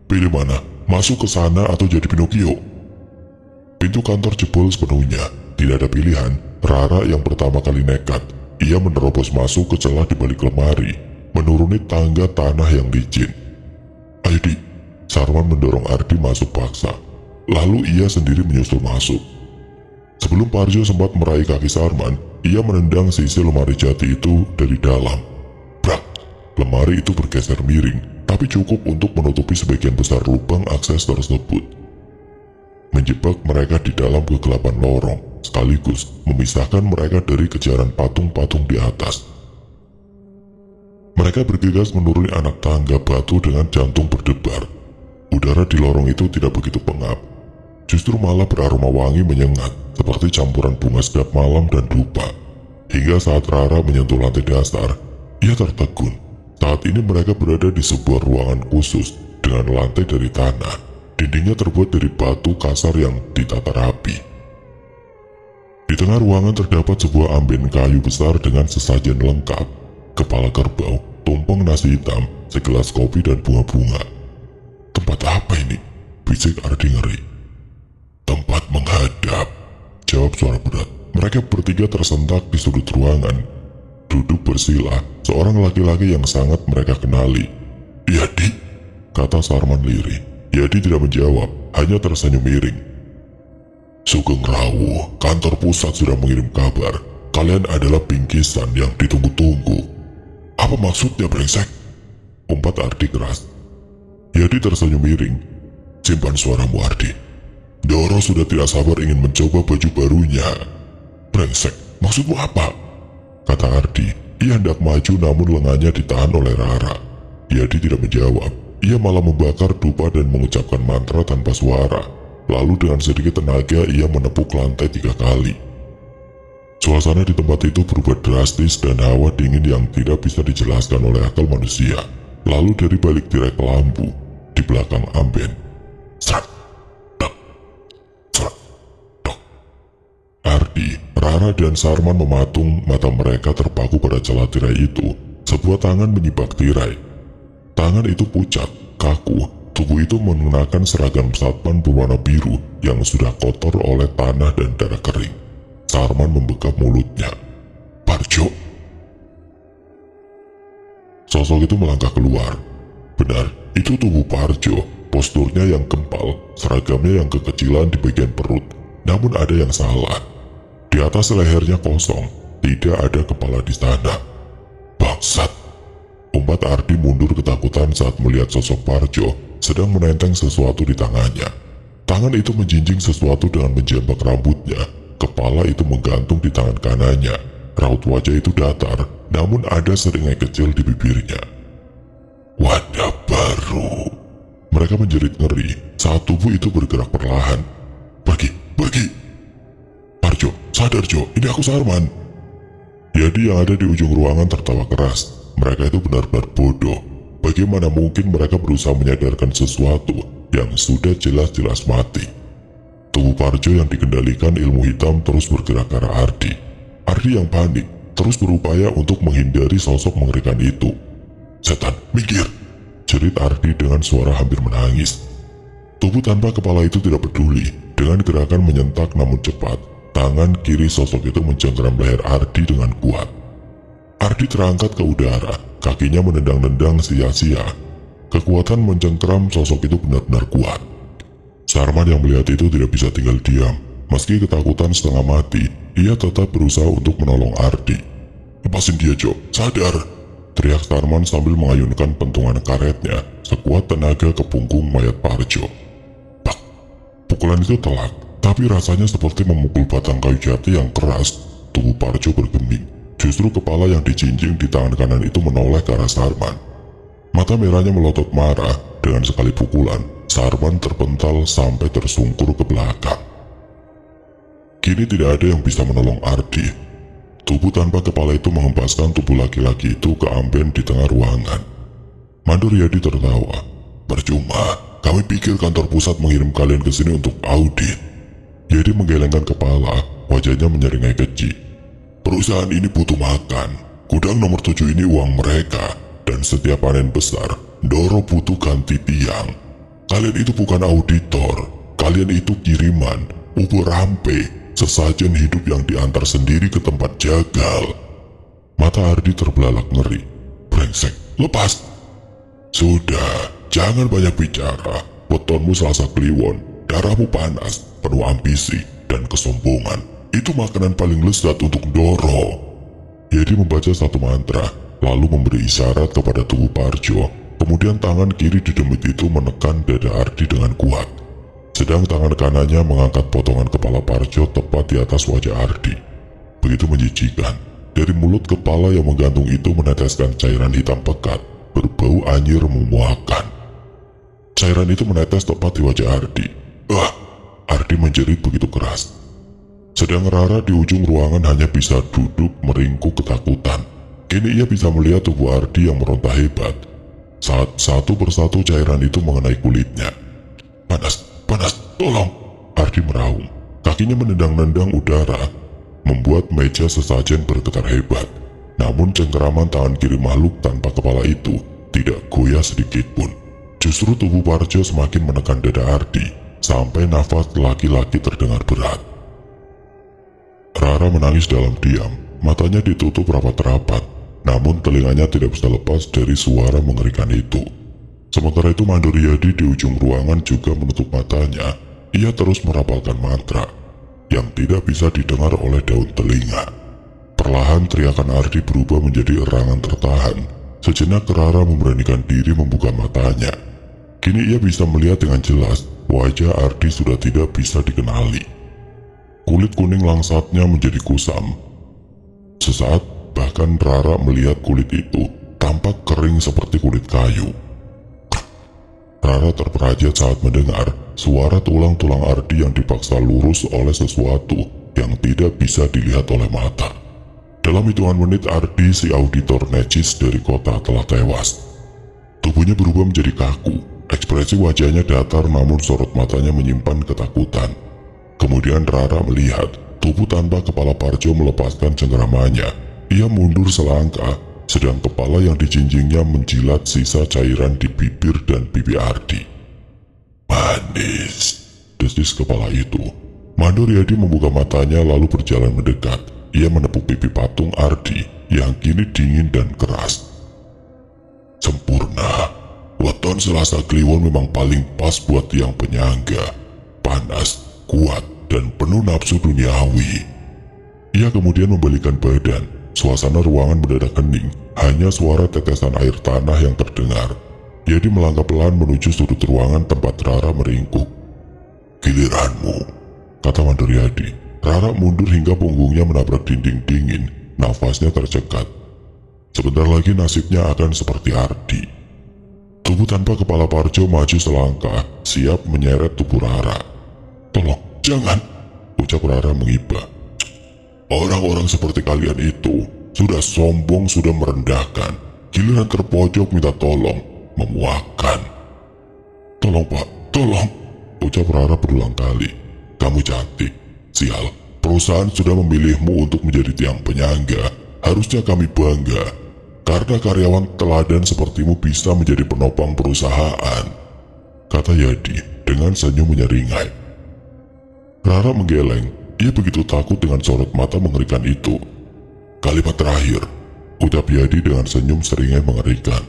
Pilih mana? Masuk ke sana atau jadi Pinocchio? Pintu kantor jebol sepenuhnya. Tidak ada pilihan. Rara yang pertama kali nekat. Ia menerobos masuk ke celah di balik lemari, menuruni tangga tanah yang licin. Ayo Di. Sarman mendorong Ardi masuk paksa. Lalu ia sendiri menyusul masuk. Sebelum Parjo sempat meraih kaki Sarman, ia menendang sisi lemari jati itu dari dalam. Brak! Lemari itu bergeser miring, tapi cukup untuk menutupi sebagian besar lubang akses tersebut. Menjebak mereka di dalam kegelapan lorong, sekaligus memisahkan mereka dari kejaran patung-patung di atas. Mereka bergegas menuruni anak tangga batu dengan jantung berdebar. Udara di lorong itu tidak begitu pengap, justru malah beraroma wangi menyengat, seperti campuran bunga sedap malam dan dupa. Hingga saat Rara menyentuh lantai dasar, ia tertegun. Saat ini mereka berada di sebuah ruangan khusus dengan lantai dari tanah. Dindingnya terbuat dari batu kasar yang ditata rapi. Di tengah ruangan terdapat sebuah amben kayu besar dengan sesajen lengkap, kepala kerbau, tumpeng nasi hitam, segelas kopi dan bunga-bunga. Tempat apa ini? Bisik Ardi ngeri. Tempat menghadap, jawab suara berat. Mereka bertiga tersentak di sudut ruangan. Duduk bersila, seorang laki-laki yang sangat mereka kenali. Yadi, kata Sarman lirih. Yadi tidak menjawab, hanya tersenyum miring. Sugeng Rawu, kantor pusat sudah mengirim kabar. Kalian adalah bingkisan yang ditunggu-tunggu. Apa maksudnya, brengsek? Umpat Ardi keras. Yadi tersenyum miring. Simpan suaramu, Ardi. Doro sudah tidak sabar ingin mencoba baju barunya. Brengsek, maksudmu apa? Kata Ardi. Ia hendak maju namun lengannya ditahan oleh Rara. Yadi tidak menjawab. Ia malah membakar dupa dan mengucapkan mantra tanpa suara. Lalu dengan sedikit tenaga ia menepuk lantai 3 kali. Suasana di tempat itu berubah drastis dan hawa dingin yang tidak bisa dijelaskan oleh akal manusia. Lalu dari balik tirai kelambu, di belakang amben, serak, dok, serak, dok. Ardi, Rara dan Sarman mematung, mata mereka terpaku pada celah tirai itu. Sebuah tangan menyibak tirai. Tangan itu pucat, kaku, tubuh itu mengenakan seragam satpam berwarna biru yang sudah kotor oleh tanah dan darah kering. Sarman membekap mulutnya. Parjo. Sosok itu melangkah keluar. Benar, itu tubuh Parjo, posturnya yang kempal, seragamnya yang kekecilan di bagian perut. Namun ada yang salah. Di atas lehernya kosong, tidak ada kepala di sana. Bangsat. Umpat Ardi mundur ketakutan saat melihat sosok Parjo sedang menenteng sesuatu di tangannya. Tangan itu menjinjing sesuatu dengan menjambak rambutnya. Kepala itu menggantung di tangan kanannya. Raut wajah itu datar, namun ada seringai kecil di bibirnya. Wadah baru. Mereka menjerit ngeri saat tubuh itu bergerak perlahan. Pergi, pergi. Parjo, sadar Jo, ini aku Sarman. Yadi yang ada di ujung ruangan tertawa keras. Mereka itu benar-benar bodoh. Bagaimana mungkin mereka berusaha menyadarkan sesuatu yang sudah jelas-jelas mati? Tubuh Parjo yang dikendalikan ilmu hitam terus bergerak ke arah Ardi. Ardi yang panik, terus berupaya untuk menghindari sosok mengerikan itu. Setan, minggir! Jerit Ardi dengan suara hampir menangis. Tubuh tanpa kepala itu tidak peduli. Dengan gerakan menyentak namun cepat, tangan kiri sosok itu mencengkeram leher Ardi dengan kuat. Ardi terangkat ke udara, kakinya menendang-nendang sia-sia. Kekuatan mencengkeram sosok itu benar-benar kuat. Sarman yang melihat itu tidak bisa tinggal diam. Meski ketakutan setengah mati, ia tetap berusaha untuk menolong Ardi. Lepasin dia Jo, sadar! Teriak Sarman sambil mengayunkan pentungan karetnya sekuat tenaga ke punggung mayat Parjo. Pak! Pukulan itu telak, tapi rasanya seperti memukul batang kayu jati yang keras. Tubuh Parjo bergeming. Justru kepala yang dijinjing di tangan kanan itu menoleh ke arah Sarman. Mata merahnya melotot marah. Dengan sekali pukulan, Sarman terpental sampai tersungkur ke belakang. Kini tidak ada yang bisa menolong Ardi. Tubuh tanpa kepala itu menghempaskan tubuh laki-laki itu ke amben di tengah ruangan. Mandor Yadi tertawa. Percuma, kami pikir kantor pusat mengirim kalian ke sini untuk audit. Yadi menggelengkan kepala, wajahnya menyeringai keji. Perusahaan ini butuh makan. gudang nomor 7 ini uang mereka, dan setiap panen besar, Ndoro butuh ganti tiang. Kalian itu bukan auditor, kalian itu kiriman, ubur rampe, sesajen hidup yang diantar sendiri ke tempat jagal. Mata Ardi terbelalak ngeri. Brengsek, lepas! Sudah, jangan banyak bicara. Wetonmu Selasa Kliwon, darahmu panas, penuh ambisi dan kesombongan. Itu makanan paling lezat untuk Ndoro. Yadi membaca satu mantra, lalu memberi isyarat kepada tubuh Parjo. Kemudian tangan kiri di demit itu menekan dada Ardi dengan kuat. Sedang tangan kanannya mengangkat potongan kepala Parjo tepat di atas wajah Ardi. Begitu menjijikan, dari mulut kepala yang menggantung itu meneteskan cairan hitam pekat, berbau anyir memuakkan. Cairan itu menetes tepat di wajah Ardi. Ardi menjerit begitu keras. Sedang Rara di ujung ruangan hanya bisa duduk meringkuk ketakutan. Kini ia bisa melihat tubuh Ardi yang meronta hebat. Saat satu persatu cairan itu mengenai kulitnya. Panas, panas, tolong! Ardi meraung. Kakinya menendang-nendang udara, membuat meja sesajen bergetar hebat. Namun cengkeraman tangan kiri makhluk tanpa kepala itu tidak goyah sedikit pun. Justru tubuh Parjo semakin menekan dada Ardi, sampai nafas laki-laki terdengar berat. Rara menangis dalam diam, matanya ditutup rapat-rapat, namun telinganya tidak bisa lepas dari suara mengerikan itu. Sementara itu Mandor Yadi di ujung ruangan juga menutup matanya. Ia terus merapalkan mantra, yang tidak bisa didengar oleh daun telinga. Perlahan teriakan Ardi berubah menjadi erangan tertahan. Sejenak Rara memberanikan diri membuka matanya. Kini ia bisa melihat dengan jelas, wajah Ardi sudah tidak bisa dikenali. Kulit kuning langsatnya menjadi kusam. Sesaat bahkan Rara melihat kulit itu tampak kering seperti kulit kayu. Rara terperajat saat mendengar suara tulang-tulang Ardi yang dipaksa lurus oleh sesuatu yang tidak bisa dilihat oleh mata. Dalam hitungan menit Ardi, si auditor necis dari kota, telah tewas. Tubuhnya berubah menjadi kaku. Ekspresi wajahnya datar namun sorot matanya menyimpan ketakutan. Kemudian Rara melihat tubuh tanpa kepala Parjo melepaskan cengkeramannya. Ia mundur selangkah, sedang kepala yang dijinjingnya menjilat sisa cairan di bibir dan pipi Ardi. Manis, desis kepala itu. Mandor Yadi membuka matanya lalu berjalan mendekat. Ia menepuk pipi patung Ardi yang kini dingin dan keras. Sempurna. Weton Selasa Kliwon memang paling pas buat tiang penyangga. Panas, kuat, dan penuh nafsu duniawi. Ia kemudian membalikkan badan. Suasana ruangan mendadak hening. Hanya suara tetesan air tanah yang terdengar. Yadi melangkah pelan menuju sudut ruangan tempat Rara meringkuk. Giliranmu, kata Mandor Yadi. Rara mundur hingga punggungnya menabrak dinding dingin. Nafasnya tercekat. Sebentar lagi nasibnya akan seperti Ardi. Tubuh tanpa kepala Parjo maju selangkah, siap menyeret tubuh Rara. Tolong, jangan, ucap Rara mengiba. Orang-orang seperti kalian itu sudah sombong, sudah merendahkan. Giliran terpojok minta tolong, memuakkan. Tolong pak, tolong, ucap Rara berulang kali. Kamu cantik, sial. Perusahaan sudah memilihmu untuk menjadi tiang penyangga. Harusnya kami bangga, karena karyawan teladan sepertimu bisa menjadi penopang perusahaan, kata Yadi dengan senyum menyeringai. Rara menggeleng. Ia begitu takut dengan sorot mata mengerikan itu. Kalimat terakhir, ucap Yadi dengan senyum seringai mengerikan.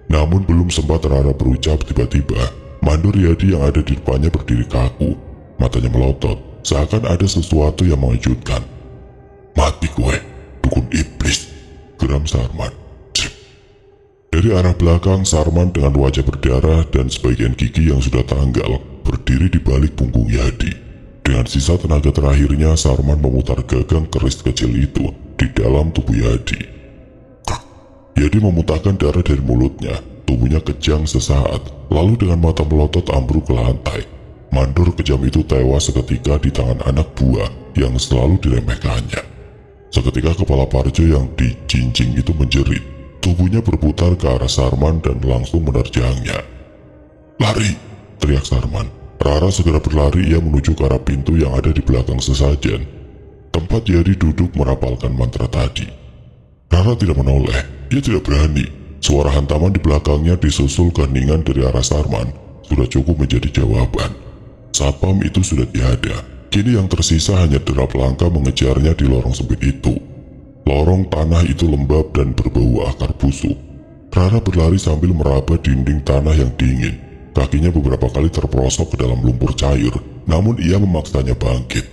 Namun belum sempat Rara berucap, tiba-tiba Mandor Yadi yang ada di depannya berdiri kaku. Matanya melotot, seakan ada sesuatu yang mengejutkan. Mati gue, dukun iblis, geram Sarman. Cip. Dari arah belakang, Sarman dengan wajah berdarah dan sebagian gigi yang sudah tanggal berdiri di balik punggung Yadi. Dengan sisa tenaga terakhirnya, Sarman memutar gagang keris kecil itu di dalam tubuh Yadi. Yadi memuntahkan darah dari mulutnya. Tubuhnya kejang sesaat, lalu dengan mata melotot ambruk ke lantai. Mandor kejam itu tewas seketika di tangan anak buah yang selalu diremehkannya. Seketika kepala Parjo yang dijinjing itu menjerit. Tubuhnya berputar ke arah Sarman dan langsung menerjangnya. Lari! Teriak Sarman. Rara segera berlari. Ia menuju ke arah pintu yang ada di belakang sesajen, tempat Yadi duduk merapalkan mantra tadi. Rara tidak menoleh, ia tidak berani. Suara hantaman di belakangnya disusul keheningan dari arah Sarman sudah cukup menjadi jawaban. Satpam itu sudah tiada. Kini yang tersisa hanya derap langkah mengejarnya di lorong sempit itu. Lorong tanah itu lembab dan berbau akar busuk. Rara berlari sambil meraba dinding tanah yang dingin. Kakinya beberapa kali terperosok ke dalam lumpur cair, namun ia memaksanya bangkit.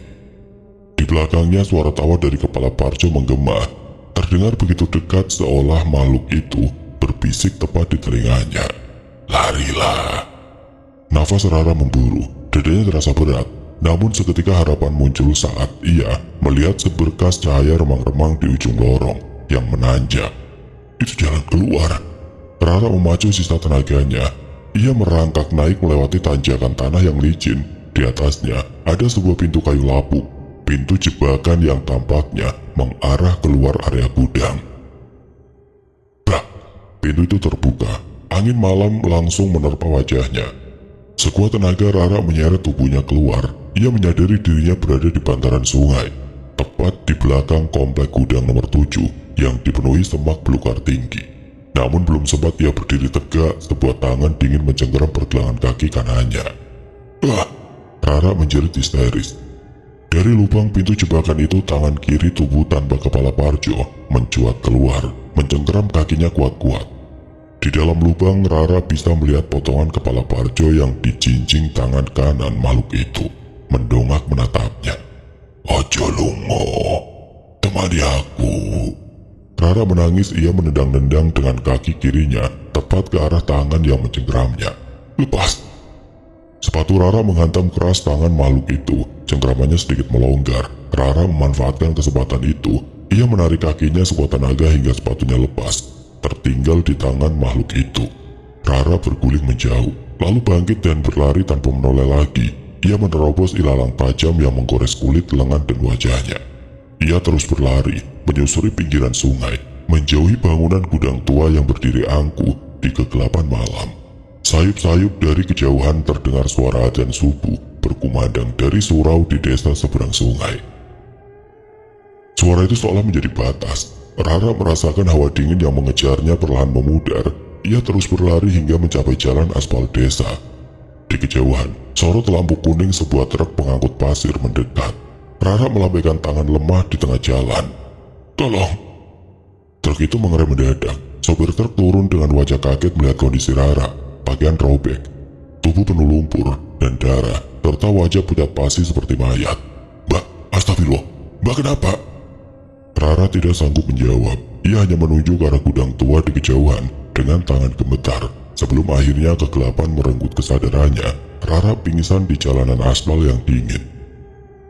Di belakangnya suara tawa dari kepala Parjo menggema, terdengar begitu dekat seolah makhluk itu berbisik tepat di telinganya. Larilah. Nafas Rara memburu, dadanya terasa berat, namun seketika harapan muncul saat ia melihat seberkas cahaya remang-remang di ujung lorong yang menanjak. Itu jalan keluar. Rara memacu sisa tenaganya. Ia merangkak naik melewati tanjakan tanah yang licin. Di atasnya ada sebuah pintu kayu lapuk. Pintu jebakan yang tampaknya mengarah keluar area gudang. Brak! Pintu itu terbuka. Angin malam langsung menerpa wajahnya. Sekuat tenaga Rara menyeret tubuhnya keluar. Ia menyadari dirinya berada di bantaran sungai, tepat di belakang komplek gudang nomor 7 yang dipenuhi semak belukar tinggi. Namun belum sempat ia berdiri tegak, sebuah tangan dingin mencengkeram pergelangan kaki kanannya. Wah! Rara menjerit histeris. Dari lubang pintu jebakan itu, tangan kiri tubuh tanpa kepala Parjo mencuat keluar, mencengkeram kakinya kuat-kuat. Di dalam lubang, Rara bisa melihat potongan kepala Parjo yang dijinjing tangan kanan makhluk itu, mendongak menatapnya. Ojo lungo, temani aku. Rara menangis, ia menendang-nendang dengan kaki kirinya tepat ke arah tangan yang mencengkeramnya. Lepas! Sepatu Rara menghantam keras tangan makhluk itu, cengkeramannya sedikit melonggar. Rara memanfaatkan kesempatan itu, ia menarik kakinya sekuat tenaga hingga sepatunya lepas, tertinggal di tangan makhluk itu. Rara berguling menjauh, lalu bangkit dan berlari tanpa menoleh lagi. Ia menerobos ilalang tajam yang menggores kulit, lengan dan wajahnya. Ia terus berlari, menyusuri pinggiran sungai, menjauhi bangunan gudang tua yang berdiri angkuh di kegelapan malam. Sayup-sayup dari kejauhan terdengar suara adzan subuh berkumandang dari surau di desa seberang sungai. Suara itu seolah menjadi batas. Rara merasakan hawa dingin yang mengejarnya perlahan memudar. Ia terus berlari hingga mencapai jalan aspal desa. Di kejauhan, sorot lampu kuning sebuah truk pengangkut pasir mendekat. Rara melambaikan tangan lemah di tengah jalan. Tolong! Truk itu mengerem mendadak. Sopir truk turun dengan wajah kaget melihat kondisi Rara. Pakaian robek, tubuh penuh lumpur dan darah, serta wajah pucat pasi seperti mayat. Mbak, astagfirullah, Mbak kenapa? Rara tidak sanggup menjawab. Ia hanya menunjuk ke arah gudang tua di kejauhan dengan tangan gemetar. Sebelum akhirnya kegelapan merenggut kesadarannya, Rara pingsan di jalanan aspal yang dingin.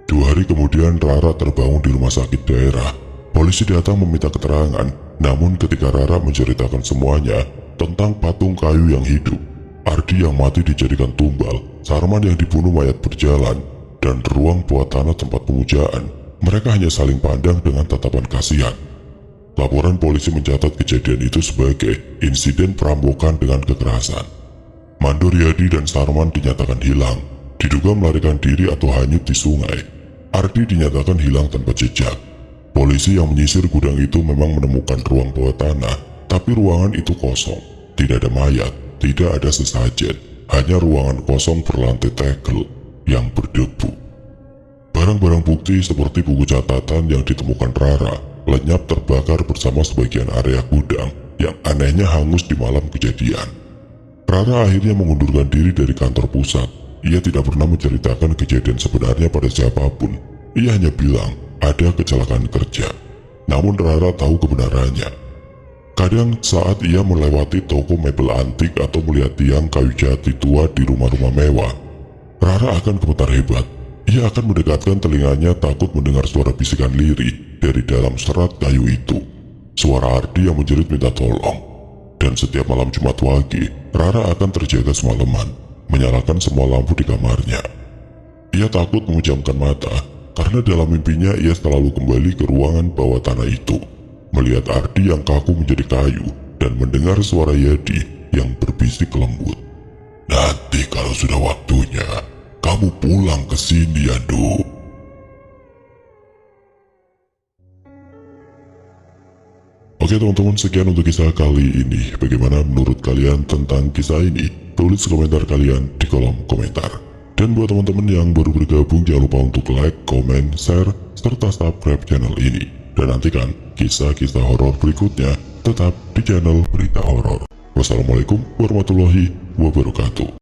2 hari kemudian Rara terbangun di rumah sakit daerah. Polisi datang meminta keterangan, namun ketika Rara menceritakan semuanya tentang patung kayu yang hidup, Ardi yang mati dijadikan tumbal, Sarman yang dibunuh mayat berjalan, dan ruang bawah tanah tempat pemujaan, mereka hanya saling pandang dengan tatapan kasihan. Laporan polisi mencatat kejadian itu sebagai insiden perampokan dengan kekerasan. Mandor Yadi dan Sarman dinyatakan hilang, diduga melarikan diri atau hanyut di sungai. Ardi dinyatakan hilang tanpa jejak. Polisi yang menyisir gudang itu memang menemukan ruang bawah tanah, tapi ruangan itu kosong. Tidak ada mayat, tidak ada sesajen, hanya ruangan kosong berlantai tegel yang berdebu. Barang-barang bukti seperti buku catatan yang ditemukan Rara lenyap terbakar bersama sebagian area gudang yang anehnya hangus di malam kejadian. Rara akhirnya mengundurkan diri dari kantor pusat. Ia tidak pernah menceritakan kejadian sebenarnya pada siapapun. Ia hanya bilang ada kecelakaan kerja. Namun Rara tahu kebenarannya. Kadang saat ia melewati toko mebel antik atau melihat tiang kayu jati tua di rumah-rumah mewah, Rara akan gemetar hebat. Ia akan mendekatkan telinganya takut mendengar suara bisikan lirih dari dalam serat kayu itu. Suara Ardi yang menjerit minta tolong. Dan setiap malam Jumat Wage, Rara akan terjaga semalaman, menyalakan semua lampu di kamarnya. Ia takut memejamkan mata, karena dalam mimpinya ia selalu kembali ke ruangan bawah tanah itu, melihat Ardi yang kaku menjadi kayu, dan mendengar suara Yadi yang berbisik lembut. Nanti kalau sudah waktunya, kamu pulang ke sini, Oke teman-teman, sekian untuk kisah kali ini. Bagaimana menurut kalian tentang kisah ini? Tulis komentar kalian di kolom komentar. Dan buat teman-teman yang baru bergabung, jangan lupa untuk like, comment, share, serta subscribe channel ini. Dan nantikan kisah-kisah horor berikutnya tetap di channel Berita Horor. Wassalamualaikum warahmatullahi wabarakatuh.